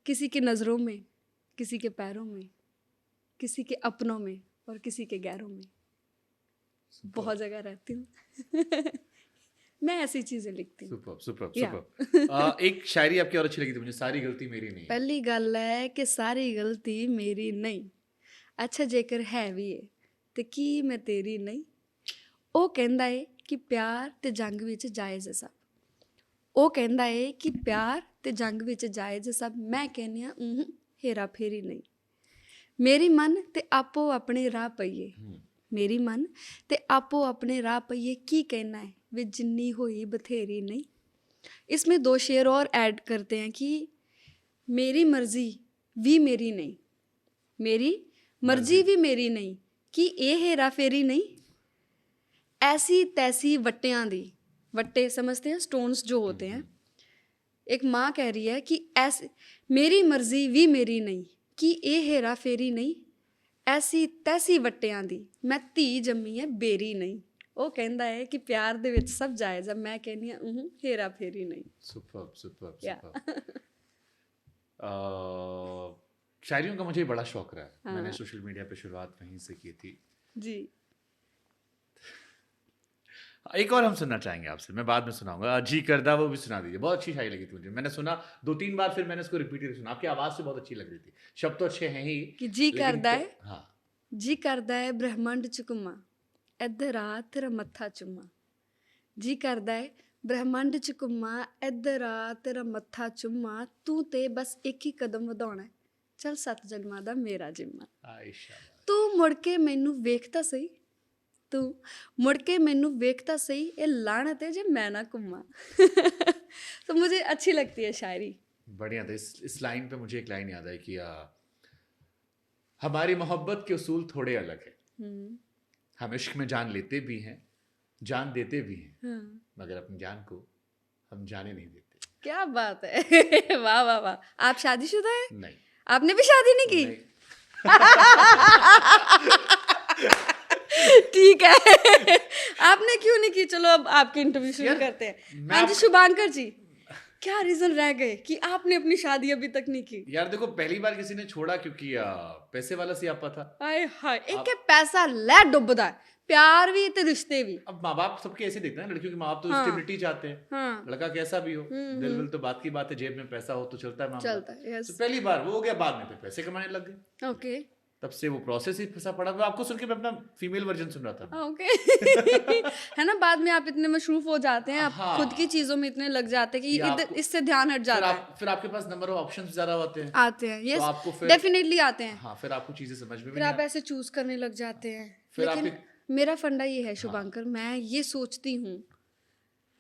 किसी की नज़रों में, किसी के पैरों में, किसी के अपनों में और किसी के गैरों में, बहुत जगह रहती हूँ मैं ऐसी चीजें लिखती हूँ। सुपर। एक शायरी आपकी और अच्छी लगी थी मुझे, सारी गलती मेरी नहीं। पहली गल है कि सारी गलती मेरी नहीं, अच्छा जेकर है भी है ਤੇ ਕੀ ਮੈਂ ਤੇਰੀ ਨਹੀਂ। ਉਹ ਕਹਿੰਦਾ ਏ ਕਿ ਪਿਆਰ ਤੇ ਜੰਗ ਵਿੱਚ ਜਾਇਜ਼ ਹੈ ਸਭ। ਉਹ ਕਹਿੰਦਾ ਏ ਕਿ ਪਿਆਰ ਤੇ ਜੰਗ ਵਿੱਚ ਜਾਇਜ਼ ਹੈ ਸਭ। ਮੈਂ ਕਹਿੰਦੀ ਹਾਂ ਹੇਰਾ ਫੇਰੀ ਨਹੀਂ। ਮੇਰੀ ਮਨ ਤੇ ਆਪੋ ਆਪਣੇ ਰਾਹ ਪਈਏ। ਮੇਰੀ ਮਨ ਤੇ ਆਪੋ अपने राह पइए की कहना है वे जिन्नी हुई बथेरी नहीं। इसमें 2 शेर और ऐड करते हैं कि मेरी मर्जी भी मेरी नहीं, मेरी मर्जी भी मेरी नहीं कि ये हेरा फेरी नहीं। ऐसी तैसी वट्टियां दी, वट्टे समझते हैं स्टोन्स जो होते हैं। एक माँ कह रही है कि ऐसे मेरी मर्जी भी मेरी नहीं कि ये हेरा फेरी नहीं। ਐਸੀ ਤੈਸੀ ਵੱਟਿਆਂ ਦੀ ਮੈਂ ਧੀ ਜੰਮੀ ਹੈ ਬੇਰੀ ਨਹੀਂ। ਉਹ ਕਹਿੰਦਾ ਹੈ ਕਿ ਪਿਆਰ ਦੇ ਵਿੱਚ ਸਭ ਜਾਇਜ਼ ਹੈ। ਮੈਂ ਕਹਿੰਦੀ ਹਾਂ ਹੇਰਾ ਫੇਰੀ ਨਹੀਂ। सुपर्ब शायरियों का मुझे बड़ा शौक रहा है। मैंने सोशल मीडिया पे शुरुआत वहीं से की थी जी। एक और हम सुनना चाहेंगे आपसे, मैं बाद में सुनाऊंगा। जी करदा वो भी सुना दीजिए। बहुत अच्छी शायरी लगी थी मुझे, मैंने सुना 2-3 बार, फिर मैंने इसको रिपीट सुना। आपकी आवाज़ से बहुत अच्छी लग रही थी, शब्द तो अच्छे हैं ही कि जी करदा है, हाँ जी करदा है ब्रह्मंड च घुमा इधर आ तेरा मत्था चुम्मा। जी करदा है ब्रह्मंड च घुमा इधर आ तेरा मत्था चुम्मा। तू ते बस एक ही कदम ਵਧਾਉਣਾ चल 7 ਜਨਮਾਂ ਦਾ ਮੇਰਾ ਜਿੰਮਾ। आयशा तू मुड़ के मैनू वेख तां सही, तू मुड़ के मैनू वेख तां सही ये लानत है जे मैं ना घुमा। तो मुझे अच्छी लगती है शायरी। बढ़िया था। इस लाइन पे मुझे एक लाइन याद आई कि हमारी मोहब्बत के उसूल थोड़े अलग है। हम इश्क में जान लेते भी हैं, जान देते भी हैं, मगर अपनी जान को हम जाने नहीं देते। क्या बात है। वाह वाह वाह। आप शादीशुदा है? नहीं। आपने भी शादी नहीं की? ठीक है। आपने क्यों नहीं की? चलो अब आपकी इंटरव्यू शुरू करते हैं। हाँ जी शुभांकर जी, क्या रीजन रह गए कि आपने अपनी शादी अभी तक नहीं की? यार देखो, पहली बार किसी ने छोड़ा क्योंकि पैसे वाला सियापा था। हाय हाय, एक पैसा ले डुबदा है, प्यार भी ते रिश्ते भी। अब माँ बाप सबके ऐसे देखते हैं ना, लड़कियों के माँ बाप तो स्टेबिलिटी चाहते हैं। हाँ। लड़का कैसा भी हो, दिल विल तो बात की बात है, जेब में पैसा हो तो चलता है मामला। चलता है, तो पहली बार वो हो गया, बाद में फिर पैसे कमाने लग गए। ओके। तब से वो प्रोसेस ही फंसा पड़ा। मैं आपको सुन के मैं अपना फीमेल वर्जन सुन रहा था। ओके। है ना, बाद में आप इतने मशरूफ हो जाते हैं, आप हाँ। खुद की चीजों में इतने लग जाते हैं कि इससे ध्यान हट जाता है। फिर आपके पास नंबर ऑफ ऑप्शंस ज्यादा होते हैं। आते हैं, यस, तो आपको फिर डेफिनेटली आते हैं। हाँ, फिर आपको चीजें समझ में भी फिर नहीं आप ऐसे चूज करने लग जाते हैं। फिर लेकिन मेरा फंडा ये है शुभांकर, मैं ये सोचती हूँ,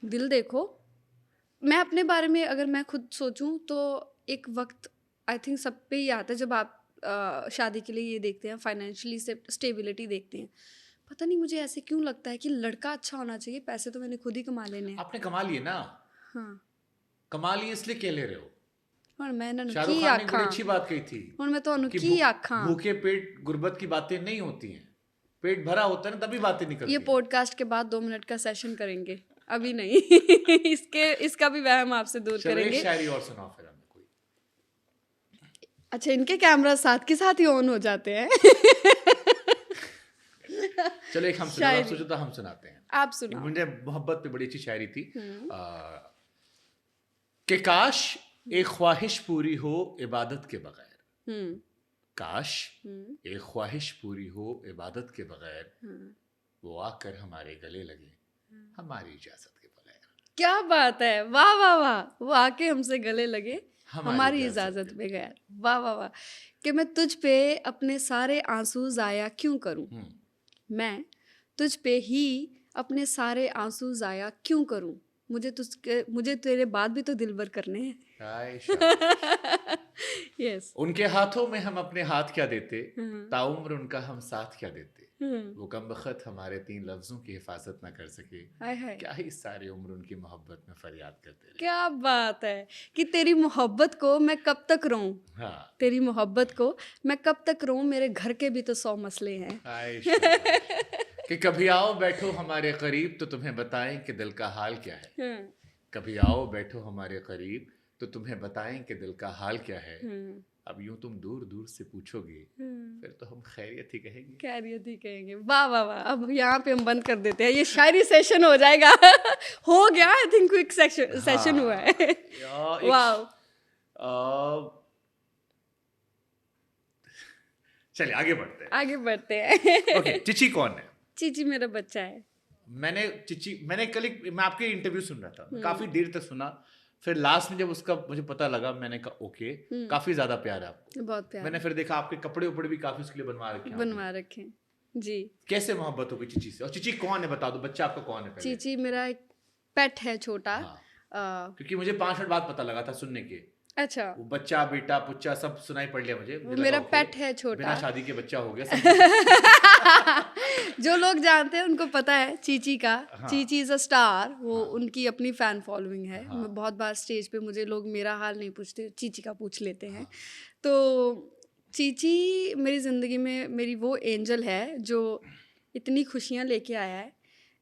दिल देखो, मैं अपने बारे में अगर मैं खुद सोचूं तो एक वक्त आई थिंक सब पे ही आता है जब आप शादी के लिए ये देखते हैं, फाइनेंशियली स्टेबिलिटी देखते हैं। पता नहीं मुझे ऐसे क्यों लगता है कि लड़का अच्छा होना चाहिए, पैसे तो मैंने खुद ही कमा लेने हैं। आपने कमा लिए ना। हाँ, कमा लिए इसलिए क्या ले रहे हो? और मैं ना शाहरुख की खान ने आखा बड़ी अच्छी बात कही थी और मैं तो कि की आखा भूखे पेट गुर्बत की बातें नहीं होती हैं, पेट भरा होता है ना तभी बातें निकलती ये हैं। पॉडकास्ट के बाद 2 मिनट का सेशन करेंगे, अभी नहीं। इसका भी वहम आपसे दूर चलो करेंगे। एक शायरी और सुनाओ फिर हमें कोई। अच्छा, इनके कैमरा साथ के साथ ही ऑन हो जाते हैं। चलो एक हम सुनाओ, आप सोचो तो हम सुनाते हैं। आप सुनाओ। मुझे मोहब्बत पे बड़ी अच्छी शायरी थी कि काश एक ख्वाहिश पूरी हो इबादत के बगैर, काश एक ख्वाहिश पूरी हो इबादत के बगैर, वो आकर हमारे गले लगे हमारी इजाजत के बगैर। क्या बात है, वाह वाह वाह। वो आके हमसे गले लगे हमारी इजाजत बगैर। वाह वाह वाह। कि मैं तुझ पे अपने सारे आंसू जाया क्यों करूं, मैं तुझ पे ही अपने सारे आंसू जाया क्यों करूं, मुझे तेरे बाद भी तो दिलबर करने हैं। यस। उनके हाथों में हम अपने हाथ क्या देते, ताउम्र उनका हम साथ क्या देते, वो कमबख्त हमारे 3 लफ्जों की हिफाजत ना कर सके, क्या ही सारी उम्र उनकी मोहब्बत में फरियाद करते रहे। क्या बात है कि तेरी मोहब्बत को मैं कब तक रहूं। हाँ। तेरी मोहब्बत को मैं कब तक रहूं, मेरे घर के भी तो 100 मसले हैं। कि कभी आओ बैठो हमारे करीब तो तुम्हें बताएं कि दिल का हाल क्या है, कभी आओ बैठो हमारे करीब तो तुम्हें बताएं कि दिल का हाल क्या है, अब यूं तुम दूर दूर से पूछोगे फिर तो हम खैरियत ही कहेंगे। खैरियत ही कहेंगे। वाह वाह वाह। अब यहाँ पे हम बंद कर देते हैं, ये शायरी सेशन हो जाएगा। हो गया, आई थिंक क्विक सेशन हुआ है। वाह। चलिए आगे बढ़ते हैं। आगे बढ़ते हैं। ओके, चिची कौन है? चीची मेरा बच्चा है। मैंने कल मैं आपके इंटरव्यू सुन रहा था, मैं काफी देर तक सुना, फिर लास्ट में जब उसका मुझे पता लगा, मैंने कहा ओके, काफी ज्यादा प्यार है आपको। बहुत प्यार मैंने फिर देखा आपके कपड़े उपड़े भी काफी उसके लिए बनवा रखे हैं आपने। बनवा रखे हैं। जी। कैसे मोहब्बत हो गई चिची से? और चिची कौन है, बता दो, बच्चा आपका कौन है पहले? चीची मेरा एक पेट है छोटा। हाँ। क्योंकि मुझे 5 मिनट बाद पता लगा था सुनने के, अच्छा, वो बच्चा बेटा पुच्चा सब सुनाई पड़ लिया मुझे वो लगा, मेरा ओके, पेट है छोटा। बिना शादी के बच्चा हो गया सब। जो लोग जानते हैं उनको पता है चीची का। हाँ। Chichi is a star. वो हाँ। उनकी अपनी फैन फॉलोइंग है। हाँ। मैं बहुत बार स्टेज पे मुझे लोग मेरा हाल नहीं पूछते, चीची का पूछ लेते हैं। हाँ। तो चीची मेरी ज़िंदगी में मेरी वो एंजल है जो इतनी खुशियाँ लेके आया है,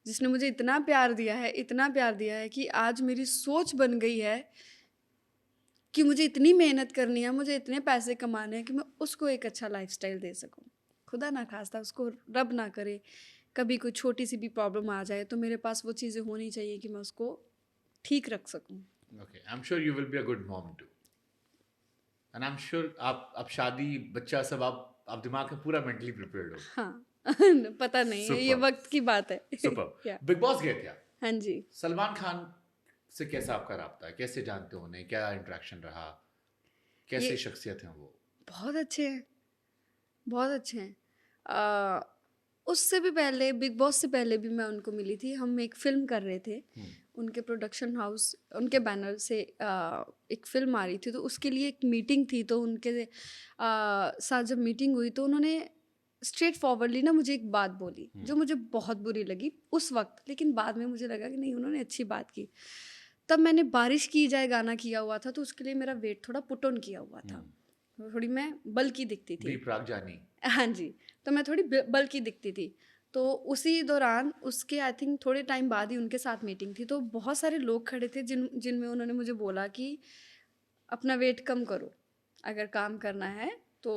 जिसने मुझे इतना प्यार दिया है, इतना प्यार दिया है कि आज मेरी सोच बन गई है कि मुझे इतनी मेहनत करनी है, मुझे इतने पैसे कमाने हैं कि मैं उसको एक अच्छा लाइफस्टाइल दे सकूं। खुदा ना खास्ता, उसको रब ना करे कभी कोई छोटी सी भी प्रॉब्लम आ जाए तो मेरे पास वो चीज़ें होनी चाहिए कि मैं उसको ठीक रख सकूं। Okay, I am sure you will be a good mom too, and I am sure आप शादी बच्चा सब आप दिमाग में पूरा मेंटली प्रिपेयर्ड हो। हाँ। पता नहीं है, ये Superb. वक्त की बात है। सुपर। Yeah. बिग बॉस गए थे आप, हाँ जी। सलमान खान से कैसा आपका राब्ता है, कैसे जानते हो उन्हें, क्या इंटरेक्शन रहा, कैसी ये शख्सियत है वो? बहुत अच्छे हैं, बहुत अच्छे हैं। उससे भी पहले, बिग बॉस से पहले भी मैं उनको मिली थी। हम एक फ़िल्म कर रहे थे, उनके प्रोडक्शन हाउस, उनके बैनर से एक फ़िल्म आ रही थी, तो उसके लिए एक मीटिंग थी। तो उनके साथ जब मीटिंग हुई तो उन्होंने स्ट्रेट फॉरवर्डली ना मुझे एक बात बोली जो मुझे बहुत बुरी लगी उस वक्त, लेकिन बाद में मुझे लगा कि नहीं, उन्होंने अच्छी बात की। तब मैंने बारिश की जाए गाना किया हुआ था, तो उसके लिए मेरा वेट थोड़ा पुट ऑन किया हुआ था, थोड़ी मैं बल्कि दिखती थी। प्राग जानी। हाँ जी, तो मैं थोड़ी बल्कि दिखती थी। तो उसी दौरान उसके आई थिंक थोड़े टाइम बाद ही उनके साथ मीटिंग थी, तो बहुत सारे लोग खड़े थे जिनमें उन्होंने मुझे बोला कि अपना वेट कम करो, अगर काम करना है तो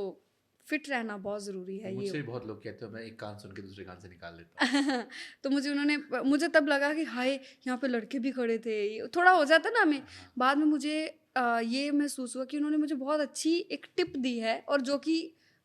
फिट रहना बहुत ज़रूरी है। मुझसे ये बहुत लोग कहते हैं, मैं एक कान सुन के दूसरे कान से निकाल लेता हूँ। तो मुझे तब लगा कि हाय, यहाँ पे लड़के भी खड़े थे, ये थोड़ा हो जाता ना हमें। बाद में मुझे ये महसूस हुआ कि उन्होंने मुझे बहुत अच्छी एक टिप दी है, और जो कि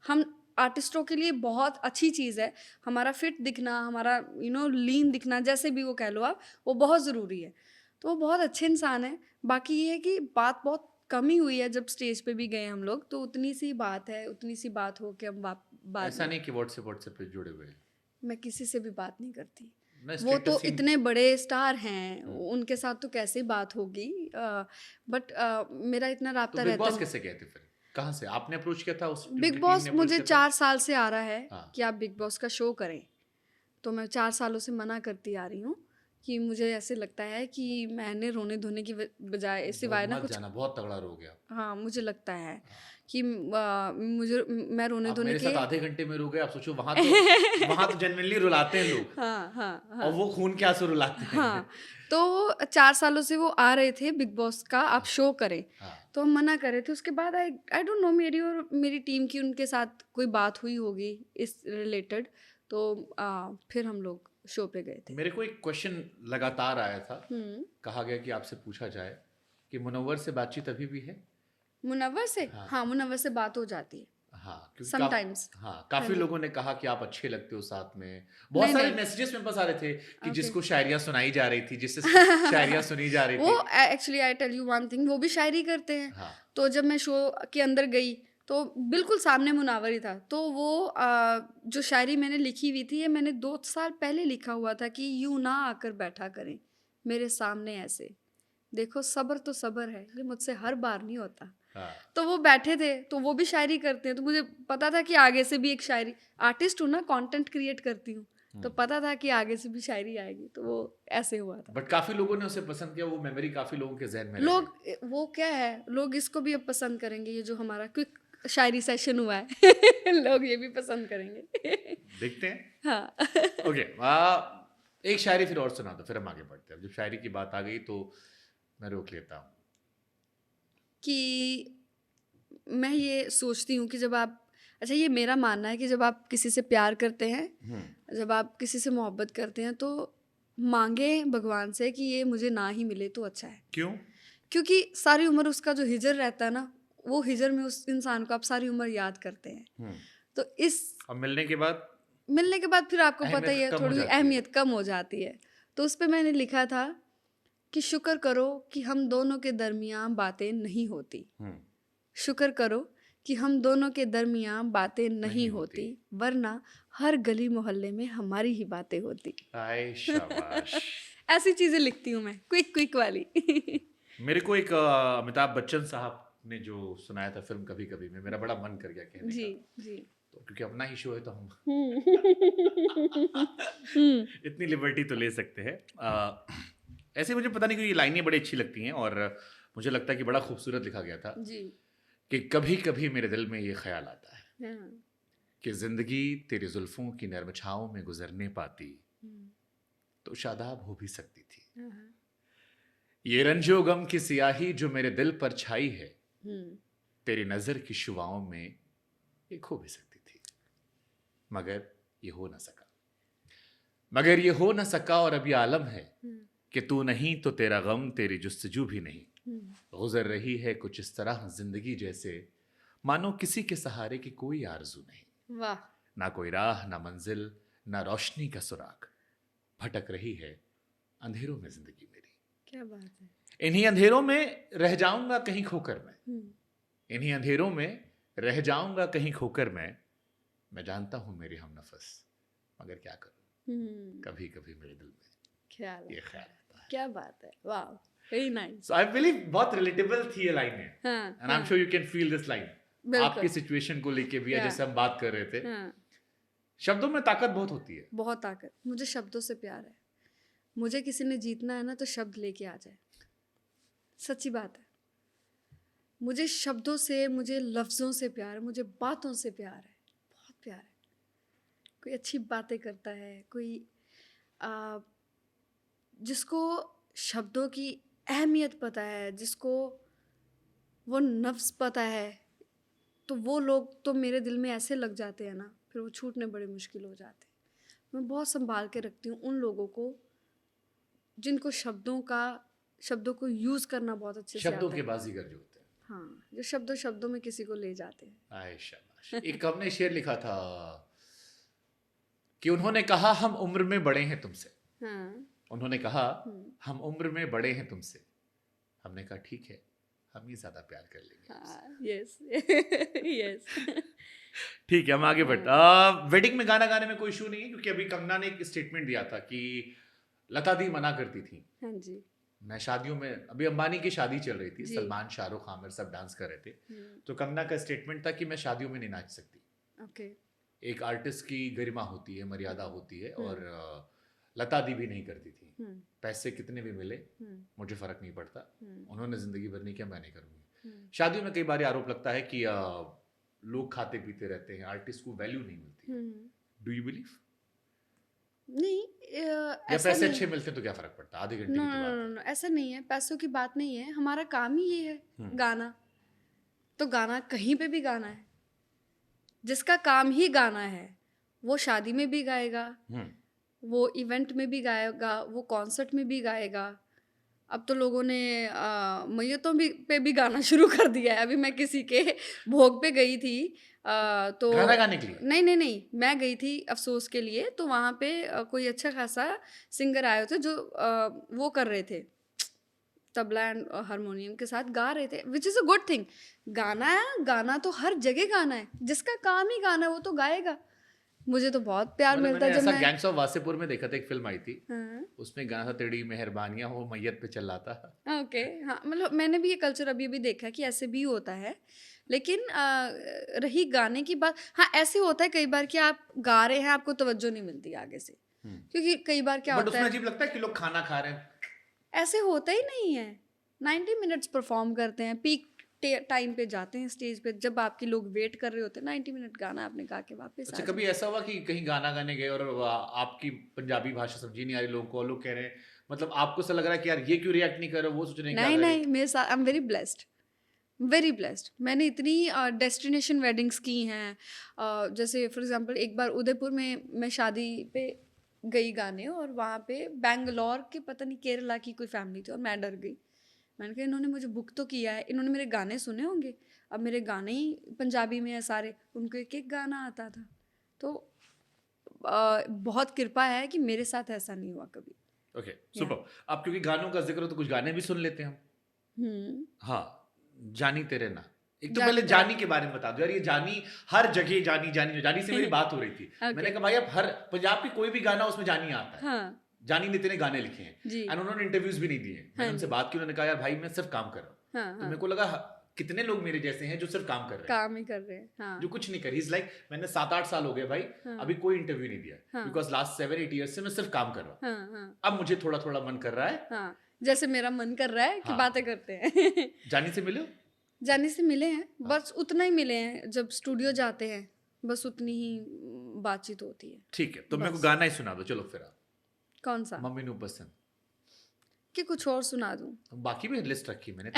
हम आर्टिस्टों के लिए बहुत अच्छी चीज़ है। हमारा फिट दिखना, हमारा लीन दिखना, जैसे भी वो कह लो आप, वो बहुत ज़रूरी है। तो वो बहुत अच्छे इंसान है। बाकी ये है कि बात बहुत कम ही हुई है, जब स्टेज पे भी गए हम लोग, तो उतनी सी बात है, उतनी सी बात हो कि हम बात ऐसा नहीं कि व्हाट्सएप पे जुड़े हुए हैं। मैं किसी से भी बात नहीं करती। मैं वो तो status ही- इतने बड़े स्टार हैं, उनके साथ तो कैसे बात होगी। बट मेरा इतना तो राब्ता बिग रहता बॉस है। कैसे गए थे फिर, कहाँ से आपने अप्रोच किया था, उस बिग टीम बॉस ने approach मुझे किया था? 4 साल से आ रहा है हाँ। कि आप बिग बॉस का शो करें, तो मैं 4 सालों से मना करती आ रही हूँ कि मुझे ऐसे लगता है कि मैंने रोने धोने की बजाय सिवाय ना मत कुछ, जाना, बहुत तगड़ा रो गया। हाँ मुझे लगता है कि मैं रोने आप धोने मेरे के साथ आधे घंटे में रो गए, आप सोचो वहां तो जेन्युइनली रुलाते हैं लोग। हाँ हाँ हाँ और वो खून के आंसू रुलाते हैं। हाँ। तो 4 सालों से वो आ रहे थे बिग बॉस का, आप शो करें। हाँ। तो हम मना कर रहे थे। उसके बाद आई डोंट नो, मेरी और मेरी टीम की उनके साथ कोई बात हुई होगी इस रिलेटेड, तो फिर हम लोग शो पे गए थे। मेरे को एक क्वेश्चन लगातार आया था, हम्म। कहा गया कि आपसे पूछा जाए कि मुनव्वर से बातचीत अभी भी है? मुनव्वर से? हाँ। हाँ, मुनव्वर से बात हो जाती है हाँ, क्योंकि समटाइम्स। हाँ, काफी जी। लोगों ने कहा कि आप अच्छे लगते हो साथ में। बहुत नहीं, सारे नहीं। मैसेजेस मेरे पास आ रहे थे कि Okay. जिसको शायरियां सुनाई जा रही थी, जिससे शायरियां सुनी जा रही वो थी। Actually I tell you one thing, वो भी शायरी करते हैं। हाँ। तो जब मैं शो के अंदर गई तो बिल्कुल सामने मुनावर ही था। तो वो जो शायरी मैंने लिखी हुई थी, ये मैंने 2 साल पहले लिखा हुआ था कि यूं ना आकर बैठा करें मेरे सामने ऐसे, देखो सब्र तो सब्र है, ये मुझसे हर बार नहीं होता। हाँ। तो वो बैठे थे, तो वो भी शायरी करते हैं, तो मुझे पता था कि आगे से भी एक शायरी, आर्टिस्ट हूँ ना, कंटेंट क्रिएट करती हूँ, तो पता था कि आगे से भी शायरी आएगी, तो वो ऐसे हुआ था। बट काफी लोगों ने उसे पसंद किया, वो मेमोरी काफी लोगों के जहन में रह लोग, गई। वो क्या है, लोग इसको भी अब पसंद करेंगे, ये जो हमारा क्विक शायरी सेशन हुआ है। लोग ये भी पसंद करेंगे। देखते हैं। हाँ। ओके, एक शायरी फिर और सुना दो, फिर हम आगे बढ़ते हैं। जब शायरी की बात आ गई तो मैं रोक लेता हूँ। कि मैं ये सोचती हूँ कि जब आप, अच्छा ये मेरा मानना है कि जब आप किसी से प्यार करते हैं, जब आप किसी से मोहब्बत करते हैं, तो मांगे भगवान से कि ये मुझे ना ही मिले तो अच्छा है। क्यों? क्योंकि सारी उम्र उसका जो हिजर रहता है ना, वो हिजर में उस इंसान को आप सारी उम्र याद करते हैं। तो इस और मिलने के बाद मिलने के बाद फिर आपको पता ही अहमियत है, कम हो थोड़ी जाती है। अहमियत कम हो जाती है। तो उस पे मैंने लिखा था कि शुक्र करो कि हम दोनों के दरमियान बातें नहीं होती, शुक्र करो कि हम दोनों के दरमियान बातें नहीं होती, वरना हर गली मोहल्ले में हमारी ही बातें होती। आय शाबाश। ऐसी चीजें लिखती हूँ मैं, क्विक क्विक वाली। मेरे को एक अमिताभ बच्चन साहब ने जो सुनाया था फिल्म कभी कभी में, मेरा बड़ा मन कर गया कहने जी का। जी। तो क्योंकि अपना ही शो है तो हम हम्म। इतनी लिबर्टी तो ले सकते हैं। ऐसे मुझे पता नहीं क्यों ये लाइनें बड़ी अच्छी लगती हैं, और मुझे लगता है कि बड़ा खूबसूरत लिखा गया था जी। कि कभी कभी मेरे दिल में ये ख्याल आता है हाँ। कि जिंदगी तेरी जुल्फों की नर्म छाओं में गुजरने पाती तो शादाब हो भी सकती थी। हाँ। ये रंजो गम की सियाही जो मेरे दिल पर छाई है, हम्म। तेरी नजर की शुआओं में ये खो भी सकती थी, मगर ये हो ना सका, मगर ये हो ना सका। और अब ये आलम है कि तू नहीं तो तेरा गम, तेरी जुस्तजू भी नहीं, गुजर रही है कुछ इस तरह जिंदगी जैसे मानो किसी के सहारे की कोई आरजू नहीं। वाह। ना कोई राह, ना मंजिल, ना रोशनी का सुराग, भटक रही है अंधेरों में जिंदगी मेरी। क्या बात है। इन्हीं अंधेरों में रह जाऊंगा कहीं खोकर मैं, हम्म। इन्हीं अंधेरों में रह जाऊंगा कहीं खोकर मैं जानता हूं मेरे हम नफस, मगर क्या करूं, कभी कभी मेरे दिल में ख्याल ये आता ख्याल है। आता है। क्या बात है, वाह, very nice. So I believe बहुत रिलेटेबल थी ये लाइन है, हाँ, and I am sure you can feel this line. बिल्कुल। आपकी सिचुएशन को लेके भी है, Yeah. जैसे हम बात कर रहे थे, हाँ, शब्दों में ताकत बहुत होती है। बहुत ताकत। मुझे शब्दों से प्यार है। मुझे किसी ने जीतना है ना तो शब्द लेके आ जाए, सच्ची बात है। मुझे शब्दों से, मुझे लफ्ज़ों से प्यार है, मुझे बातों से प्यार है, बहुत प्यार है। कोई अच्छी बातें करता है, कोई आ, जिसको शब्दों की अहमियत पता है, जिसको वो नफ्स पता है, तो वो लोग तो मेरे दिल में ऐसे लग जाते हैं ना, फिर वो छूटने बड़े मुश्किल हो जाते हैं। मैं बहुत संभाल के रखती हूँ उन लोगों को जिनको शब्दों को यूज़ करना बहुत अच्छे से शब्दों आता के है। बाजीगर जो होते हैं। हाँ, जो शब्दों में किसी को ले जाते हैं। आय शाबाश। एक हमने शेर लिखा था कि उन्होंने कहा हम उम्र में बड़े हैं तुमसे, हाँ। उन्होंने कहा हम उम्र में बड़े हैं तुमसे, हमने कहा ठीक है, हम ही ज्यादा प्यार कर लेंगे। हाँ, यस। यस। ठीक है, हम आगे बढ़ते। वेडिंग में गाना गाने में कोई इशू नहीं है, क्योंकि अभी कंगना ने एक स्टेटमेंट दिया था कि लता दी मना करती थी। हाँ जी। मैं शादियों में, अभी अंबानी की शादी चल रही थी, जी। सलमान, शाहरुख, आमिर सब डांस कर रहे थे, तो कंगना का स्टेटमेंट था कि मैं शादियों में नहीं नाच सकती। ओके। एक आर्टिस्ट की गरिमा होती है, मर्यादा होती है, और लता दी भी नहीं करती थी। पैसे कितने भी मिले मुझे फर्क नहीं पड़ता, उन्होंने जिंदगी भर नहीं किया, मैं नहीं करूंगी। शादियों में कई बार आरोप लगता है कि लोग खाते पीते रहते हैं, आर्टिस्ट को वैल्यू नहीं मिलती। Do you believe? नहीं, या ऐसा पैसे नहीं अच्छे है। मिलते हैं तो क्या फर्क पड़ता है, आधे घंटे नो की तो नो बात नो है। नो, ऐसा नहीं है। पैसों की बात नहीं है, हमारा काम ही ये है गाना। तो गाना कहीं पे भी गाना है। जिसका काम ही गाना है वो शादी में भी गाएगा, वो इवेंट में भी गाएगा, वो कॉन्सर्ट में भी गाएगा। अब तो लोगों ने मैयतों पे भी गाना शुरू कर दिया है। अभी मैं किसी के भोग पे गई थी, तो गाना गाने के लिए? नहीं, मैं गई थी अफसोस के लिए। तो वहाँ पे कोई अच्छा खासा सिंगर आए थे जो वो कर रहे थे, तबला एंड हारमोनियम के साथ गा रहे थे, which is a good thing. गाना तो हर जगह गाना है, जिसका काम ही गाना है वो तो गाएगा। मुझे तो बहुत प्यार मिलता है मैंने जब ऐसा मैं गैंग्स ऑफ वासेपुर में देखा था, एक फिल्म आई थी, हाँ। उसमें गाना था तेरी मेहरबानियां, वो मैयत पे चल रहा था। ओके। हाँ, मतलब मैंने भी ये कल्चर अभी भी देखा कि ऐसे भी होता है। लेकिन रही गाने की बात, हाँ ऐसे होता है कई बार कि आप गा रहे हैं, आपको तवज्जो नहीं मिलती आगे से, क्योंकि कई बार क्या बट होता उसमें है, अजीब लगता है कि लोग खाना खा रहे हैं। ऐसे होता ही नहीं है। 90 मिनट्स परफॉर्म करते हैं, पीक टाइम पे जाते हैं स्टेज पे, जब आपके लोग वेट कर रहे होते हैं। 90 मिनट गाना आपने गा के वापस अच्छा, आ कभी जाओ। ऐसा हुआ कि कहीं गाना गाने गए और आपकी पंजाबी भाषा समझी नहीं आ रही, लोगों को लोग कह रहे हैं, मतलब आपको ऐसा लग रहा है कि यार ये क्यों रिएक्ट नहीं कर रहे, वो सोच रहे हैं क्या नहीं, करें? मेरे साथ आई एम वेरी ब्लेस्ड। मैंने इतनी डेस्टिनेशन वेडिंग्स की हैं। जैसे फॉर एग्जांपल एक बार उदयपुर में मैं शादी पे गई गाने, और वहाँ पे बैंगलोर के पता नहीं केरला की कोई फैमिली थी, और मैं डर गई। मैंने कहा इन्होंने मुझे बुक तो किया है, इन्होंने मेरे गाने सुने होंगे। अब मेरे गाने ही पंजाबी में है सारे, उनको एक एक गाना आता था। तो बहुत कृपा है कि मेरे साथ ऐसा नहीं हुआ कभी। Okay, super. अब क्योंकि गानों का जिक्र हो तो कुछ गाने भी सुन लेते हैं हम। हाँ, जानी तेरे ना। एक तो जानी पहले तेरे जानी के बारे में बता दो यार, ये जानी हर जगह जानी जानी जानी से मेरी बात हो रही थी। Okay. मैंने कहा भाई अब हर पंजाब की कोई भी गाना उसमें जानी आता है। हाँ जानी ने तेरे गाने लिखे हैं जी। एंड उन्होंने इंटरव्यूज भी नहीं दिए। मैंने हाँ उनसे जी। बात की, उन्होंने कहा यार भाई मैं सिर्फ काम कर रहा हूँ। हाँ तो हाँ मेरे को लगा कितने लोग मेरे जैसे हैं जो सिर्फ काम कर रहे हैं, काम ही कर रहे हैं। हाँ जो कुछ नहीं कर। He's like, मैंने 7-8 साल हो गए भाई, हाँ अभी कोई इंटरव्यू नहीं दिया हाँ बिकॉज लास्ट 7-8 ईयर्स से मैं सिर्फ काम कर रहा हूँ। हाँ हाँ अब मुझे थोड़ा थोड़ा मन कर रहा है। हाँ, जैसे मेरा मन कर रहा है कि हाँ। बातें करते हैं। जानी से मिलो। जाने से मिले हैं, बस उतना ही मिले हैं। जब स्टूडियो जाते हैं बस उतनी ही बातचीत होती है। ठीक है, तो मेरे को बस। गाना ही सुना दो चलो फिर। आप कौन सा मम्मी नू पसंद, कि कुछ और सुना दूं? बाकी भी लिस्ट रखी मैंने।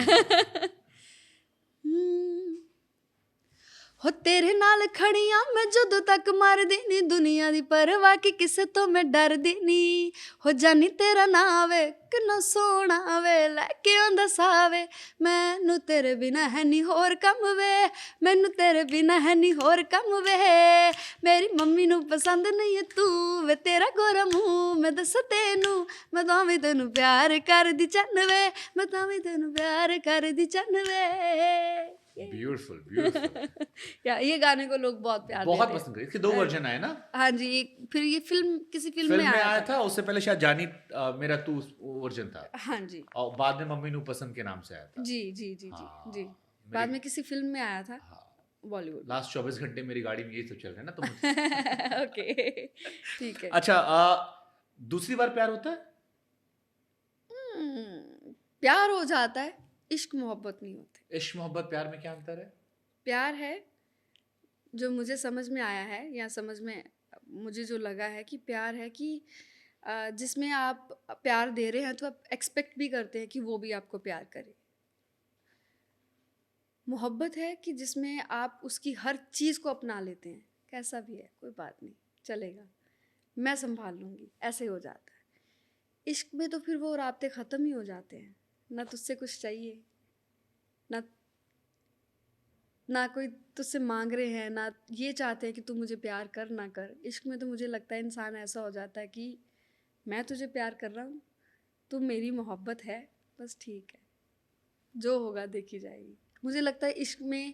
हो तेरे नाल खड़ियां मैं ਜਦੋਂ तक मर दी नी, दुनिया दी परवाह की किसे तो मैं डर दी नी। हो जानी तेरा नाम वे किन्ना सोहना वे, लैके आंदा सावे मैनू तेरे बिना है नी होर कम वे, मैनू तेरे बिना है नी होर कम वे। मेरी मम्मी नू पसंद नहीं है तू वे, तेरा गोरा मुंह मैं दस तेनू, मैं तां भी तेनू प्यार कर दी चन वे, मैं तां भी तेनू प्यार कर दी चन वे। Beautiful beautiful. या ये गाने को लोग बहुत प्यार बहुत देते हैं। पसंद करी। इसके 2 वर्जन आए ना। हाँ जी, फिर ये फिल्म किसी फिल्म फिल्म में में आया आया था। था, उससे पहले शायद जानी मेरा तू वर्जन था, हाँ जी और बाद में मम्मी नू पसंद के नाम से आया था। जी जी जी जी हाँ, जी, बाद में किसी फिल्म में आया था हाँ, बॉलीवुड। लास्ट 24 घंटे मेरी गाड़ी में यही सब चल रहा है ना, तो ओके ठीक है। अच्छा, दूसरी बार प्यार होता है? प्यार हो जाता है, इश्क मोहब्बत नहीं होते। इश्क मोहब्बत प्यार में क्या अंतर है? प्यार है जो मुझे समझ में आया है, या समझ में मुझे जो लगा है कि प्यार है कि जिसमें आप प्यार दे रहे हैं तो आप एक्सपेक्ट भी करते हैं कि वो भी आपको प्यार करे। मोहब्बत है कि जिसमें आप उसकी हर चीज़ को अपना लेते हैं, कैसा भी है कोई बात नहीं चलेगा, मैं संभाल लूँगी, ऐसे हो जाता है। इश्क में तो फिर वो राब्ते ख़त्म ही हो जाते हैं, ना तुझसे कुछ चाहिए, ना कोई तुझसे मांग रहे हैं, ना ये चाहते हैं कि तू मुझे प्यार कर ना कर। इश्क में तो मुझे लगता है इंसान ऐसा हो जाता है कि मैं तुझे प्यार कर रहा हूँ, तू मेरी मोहब्बत है, बस ठीक है, जो होगा देखी जाएगी। मुझे लगता है इश्क में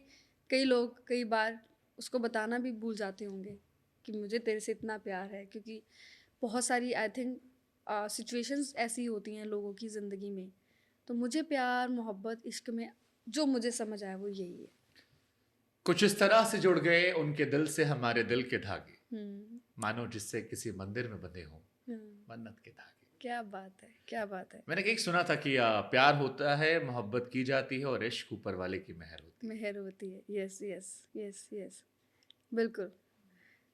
कई लोग कई बार उसको बताना भी भूल जाते होंगे कि मुझे तेरे से इतना प्यार है, क्योंकि बहुत सारी आई थिंक सिचुएशंस ऐसी होती हैं लोगों की ज़िंदगी में। तो मुझे प्यार मोहब्बत इश्क में जो मुझे समझ आया वो यही है। कुछ इस तरह से जुड़ गए उनके दिल से हमारे दिल के धागे, मानो जिससे किसी मंदिर में बंधे हों मन्नत के धागे। क्या बात है, क्या बात है। मैंने एक सुना था कि प्यार होता है, मोहब्बत की जाती है, और इश्क ऊपर वाले की मेहर होती है। मेहर होती है, यस यस यस यस, बिल्कुल।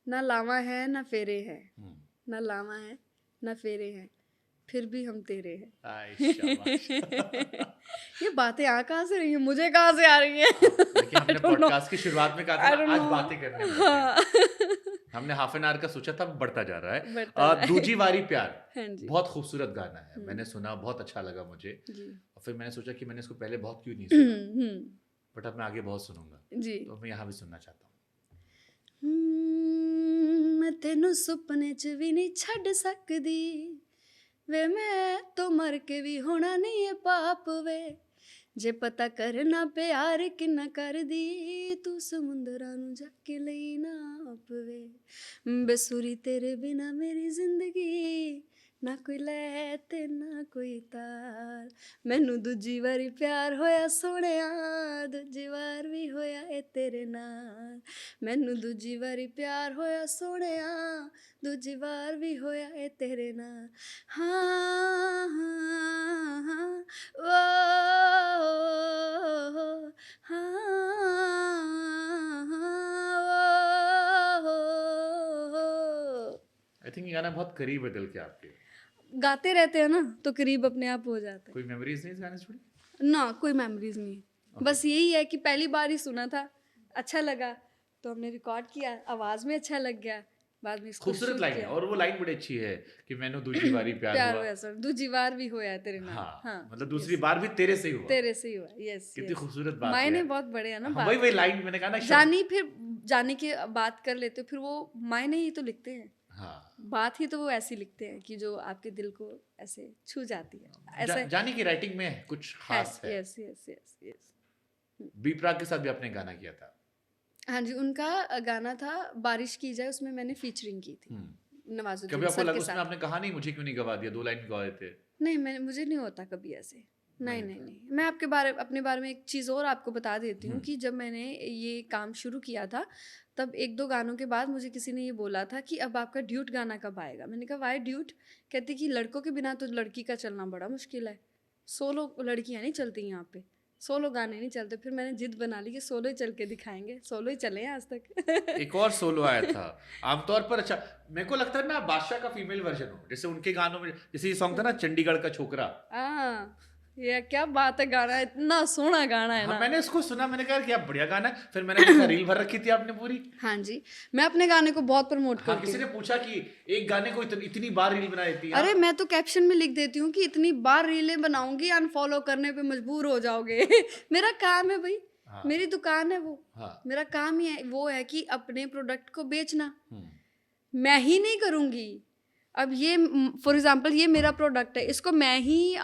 ना लावा है ना फेरे हैं, ना लावा है ना फेरे हैं, फिर भी हम तेरे हैं। आय शाबाश। ये बातें आ कहाँ से रही हैं, मुझे कहाँ से आ रही हैं? देखिए, हमने पॉडकास्ट की शुरुआत में कहा था ना, आज बातें करने में लगे हैं। हमने हाफ एन आवर का सोचा था, बढ़ता जा रहा है। दूजी वारी प्यार, हाँ जी। बहुत खूबसूरत गाना है, मैंने सुना, बहुत अच्छा लगा मुझे। जी। और फिर मैंने सोचा कि मैंने इसको पहले बहुत क्यों नहीं सुना, बट अब मैं आगे बहुत सुनूंगा जी। तो मैं यहाँ भी सुनना चाहता हूँ। मैं तेनू सुपने च भी नहीं छड़ सकदी वे, मैं तो मर के भी होना नहीं है पाप वे, जे पता करना प्यार किन्ना कर दी, तू समुंदरां नू जाके लई नाप वे, बेसुरी तेरे बिना मेरी जिंदगी, ना कोई लै ते ना कोई ताल, मैनू दूजी वारी प्यार होया सोहणिया, दूजी वार भी होया ए तेरे नाल, मैनू दूजी वारी प्यार होया सोहणिया, दूजी बार भी होया ए तेरे नाल। हाँ हाँ हाँ ओ हाँ आई थिंक ये गाना बहुत करीब है दिल के आपके। गाते रहते हैं ना तो करीब अपने आप हो जाता है। कोई मेमोरीज नहीं इस गाने से जुड़ी? ना कोई मेमोरीज नहीं, बस यही है कि पहली बार ही सुना था, अच्छा लगा तो हमने रिकॉर्ड किया, आवाज़ में अच्छा लग गया, बाद में इसको खूबसूरत शूट लाइन है किया। और वो लाइन बड़ी अच्छी है कि मैंने दूजी बारी प्यार प्यार हुआ। हुआ सर, दूजी बार भी होया तेरे नाल। हाँ, हाँ, मतलब दूसरी यस, बार भी तेरे से ही हुआ। तेरे से ही हुआ। यस, कितनी यस। खूबसूरत बात है मायने यार। बहुत बड़े हैं ना हाँ, बात वही के। लाइन मैंने कहा ना, शब्द। जानी फिर जाने की बात कर लेते हो, फिर वो मायने ही तो लिखते हैं। हाँ, बात ही तो वो ऐसी लिखते हैं कि जो आपके दिल को ऐसे छू जाती है। ऐसे जानी की राइटिंग में कुछ है। खास है। Yes, yes, yes, yes. B Praak के साथ भी आपने गाना किया था। हाँ जी, उनका गाना था बारिश की जाए, उसमें मैंने फीचरिंग की थी कभी नवाजुद्दीन आपको सर लगा के उसमें साथ। आपने कहा नहीं मुझे क्यों नहीं गवा दिया, 2 लाइन गा रहे थे? नहीं, मैं मुझे नहीं होता कभी ऐसे। नहीं, नहीं नहीं, था। नहीं। मैं अपने बारे में एक चीज़ और आपको बता देती हूँ कि जब मैंने ये काम शुरू किया था, तब 1-2 गानों के बाद मुझे किसी ने ये बोला था कि अब आपका ड्यूट गाना कब आएगा? मैंने कहा व्हाई ड्यूट? कहती कि लड़कों के बिना तो लड़की का चलना बड़ा मुश्किल है। सोलो लड़कियाँ नहीं चलती यहाँ पे, सोलो गाने नहीं चलते। फिर मैंने जिद बना ली कि सोलो ही चल के दिखाएँगे, सोलो ही चले हैं आज तक। एक और सोलो आया था आमतौर पर। अच्छा, मेरे को लगता है मैं बादशाह का फीमेल वर्जन हूँ, जैसे उनके गानों में, जैसे ये सॉन्ग था ना चंडीगढ़ का छोकरा। हाँ, ये क्या बात है, गाना इतना सोहना गाना है हाँ, ना। मैंने इसको सुना, मैंने कहा क्या बढ़िया गाना है। फिर मैंने देखा रील भर रखी थी आपने पूरी। हाँ जी, मैं अपने गाने को बहुत प्रमोट हाँ, करती किसी हूँ। ने पूछा कि एक गाने को इतनी बार रील बना देती है अरे आप। मैं तो कैप्शन में लिख देती हूँ कि इतनी बार रीलें बनाऊंगी, अनफॉलो करने पे मजबूर हो जाओगे। मेरा काम है भाई, हाँ, मेरी दुकान है वो। हाँ, मेरा काम ही है वो है कि अपने प्रोडक्ट को बेचना। हम्म, मैं ही नहीं करूँगी। अब ये फॉर एग्जांपल ये मेरा प्रोडक्ट है, इसको मैं ही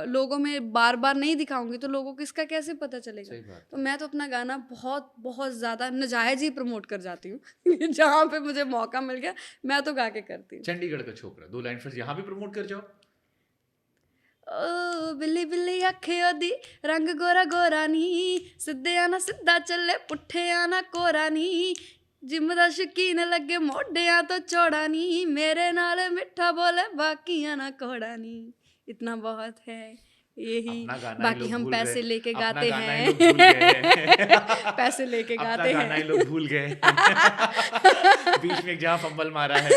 लोगों में बार बार नहीं दिखाऊंगी तो लोगों को इसका कैसे पता चलेगा? सही बात तो मैं तो अपना गाना बहुत बहुत ज़्यादा नजायज़ ही प्रमोट कर जाती हूँ। जहाँ पे मुझे मौका मिल गया मैं तो गा के करती हूँ। चंडीगढ़ का छोकरा 2 लाइन फिर यहाँ भी प्रमोट कर जाओ। ओ बिल्ली बिल्ली अखे ओदी रंग गोरा गोरा नी, सिद्धे आना सिद्धा चले पुट्ठे आना कोरा नी, जिम दा शकीन लगे मोढियां तो चौड़ा नी, मेरे नाल मिठा बोले बाकियां ना कोड़ा नी। इतना बहुत है यही, अपना गाना ही बाकी लोग हम भूल पैसे गए। लेके अपना गाते गाना ही हैं। लोग भूल गए। पैसे लेके अपना गाते गाना ही हैं। लोग भूल गए। बीच में जहाँ फंबल मारा है।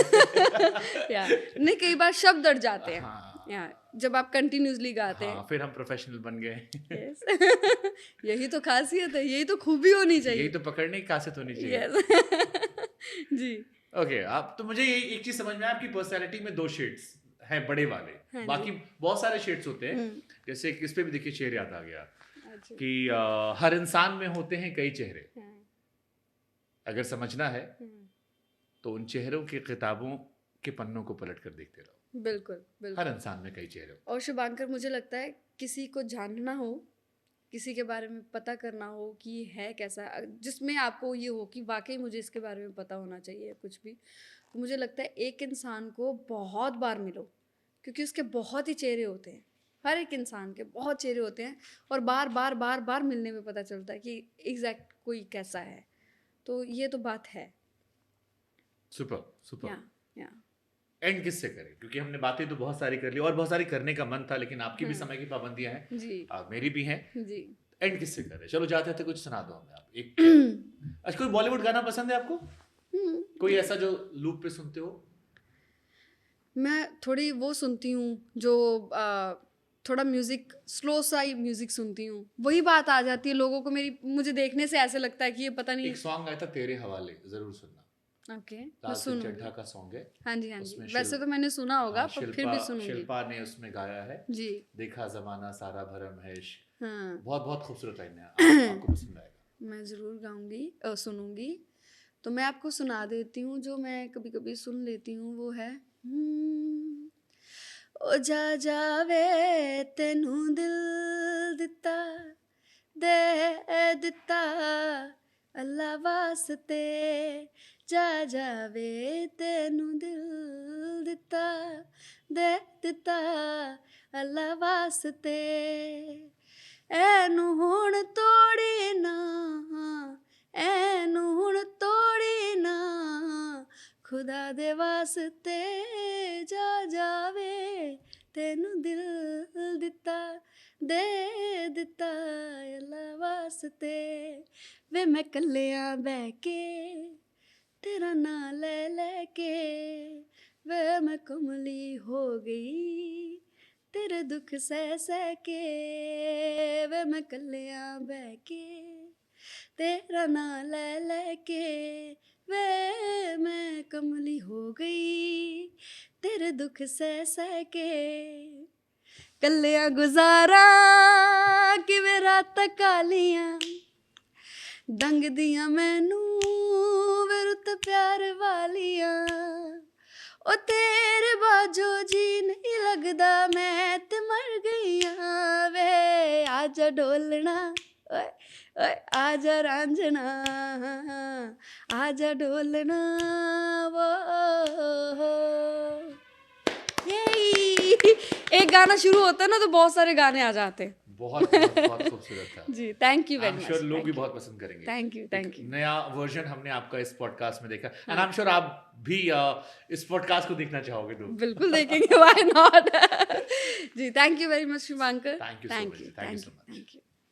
या नहीं, कई बार शब्द अड़ जाते हैं। हाँ, या जब आप कंटिन्यूसली गाते हैं। हाँ, फिर हम प्रोफेशनल बन गए। यस। यही तो खासियत है, यही तो खूबी होनी यही चाहिए। तो पकड़ने की खासियत होनी चाहिए। यस। जी। ओके, आप तो मुझे ये एक चीज समझ में आया, आपकी पर्सनालिटी में 2 शेड्स हैं बड़े वाले। हाँ बाकी जी। बहुत सारे शेड्स होते हैं। हम्म, जैसे इस पे भी देखिए शेर याद आ गया अच्छा। कि हर इंसान में होते हैं कई चेहरे, हाँ, अगर समझना है हम्म, तो उन चेहरों की किताबों के पन्नों को पलट कर देखते रहो। बिल्कुल बिल्कुल। हर इंसान में कई चेहरे होते और शुभांकर, मुझे लगता है किसी को जानना हो, किसी के बारे में पता करना हो कि ये है कैसा, जिसमें आपको ये हो कि वाकई मुझे इसके बारे में पता होना चाहिए कुछ भी, तो मुझे लगता है एक इंसान को बहुत बार मिलो, क्योंकि उसके बहुत ही चेहरे होते हैं। हर एक इंसान के बहुत चेहरे होते हैं और बार बार बार बार मिलने में पता चलता है कि एग्जैक्ट कोई कैसा है। तो ये तो बात है। Super super. या एंड किससे करें, क्योंकि हमने बातें तो बहुत सारी कर ली और बहुत सारी करने का मन था, लेकिन आपकी भी समय की पाबंदियां हैं, जी मेरी भी हैं। जी। एंड किससे करें? चलो जाते थे, कुछ सुना दो हमें आप एक। अच्छा, कोई बॉलीवुड गाना पसंद है आपको? कोई ऐसा जो लूप पे सुनते हो? मैं थोड़ी वो सुनती हूँ जो थोड़ा म्यूजिक, स्लो सा ही म्यूजिक सुनती हूँ। वही बात आ जाती है लोगों को, मुझे देखने से ऐसे लगता है कि ये पता नहीं। एक सॉन्ग आया था तेरे हवाले, जरूर सुनना। ओके, मैं लाल सिंह सुनूंगी। चड्ढा का सॉन्ग है। हाँ जी हाँ जी, उसमें वैसे तो मैंने सुना होगा पर फिर भी सुनूंगी। शिल्पा ने उसमें गाया है। जी देखा जमाना सारा भरम है इश्क। हाँ। बहुत बहुत खूबसूरत लाइन है, आपको पसंद आएगा। मैं ज़रूर गाऊंगी, सुनूंगी। तो मैं आपको सुना देती हूँ जो मैं कभी कभी सुन लेती हूँ, वो है ओ जा जावे तेनू दिल दिता दे दिता अल्लाह वास्ते, जा जावे तेनू दिल दिता दे दिता अल्लाह वास्ते, ऐनू हुण तोड़ी ना, ऐनू हुण तोड़ी ना, खुदा दे वास्ते, जा जावे तेनू दिल दिता दे दिता अल्लाह वास्ते, वे मैं कल्लियां बह के तेरा नां ले लेके, वे मैं कमली हो गई तेरे दुख सह सह के, वे मैं कल्लियां बह के तेरा नाम ले लेके वे मैं कमली हो गई, तेरे दुख सह सह के कल्लियां गुजारा कि वे रातां कालियां दंग दियां मैनू वे रुत प्यार वालियां ओ तेरे बाजो जी नहीं लगदा मैं ते मर गईयां वे आजा डोलना ओए ओए आजा रांझना आजा डोलना वो यही एक गाना शुरू होता है ना तो बहुत सारे गाने आ जाते हैं। बहुत बहुत बहुत खूबसूरत था। जी thank you I very am much. Sure लोग भी बहुत पसंद करेंगे। Thank you thank you. नया वर्जन हमने आपका इस पॉडकास्ट में देखा एंड आई एम श्योर आप भी इस पॉडकास्ट को देखना चाहोगे तो बिल्कुल देखेंगे व्हाई नॉट। जी thank you very much Shubhankar. Thank you so much. Thank you so much. Thank you.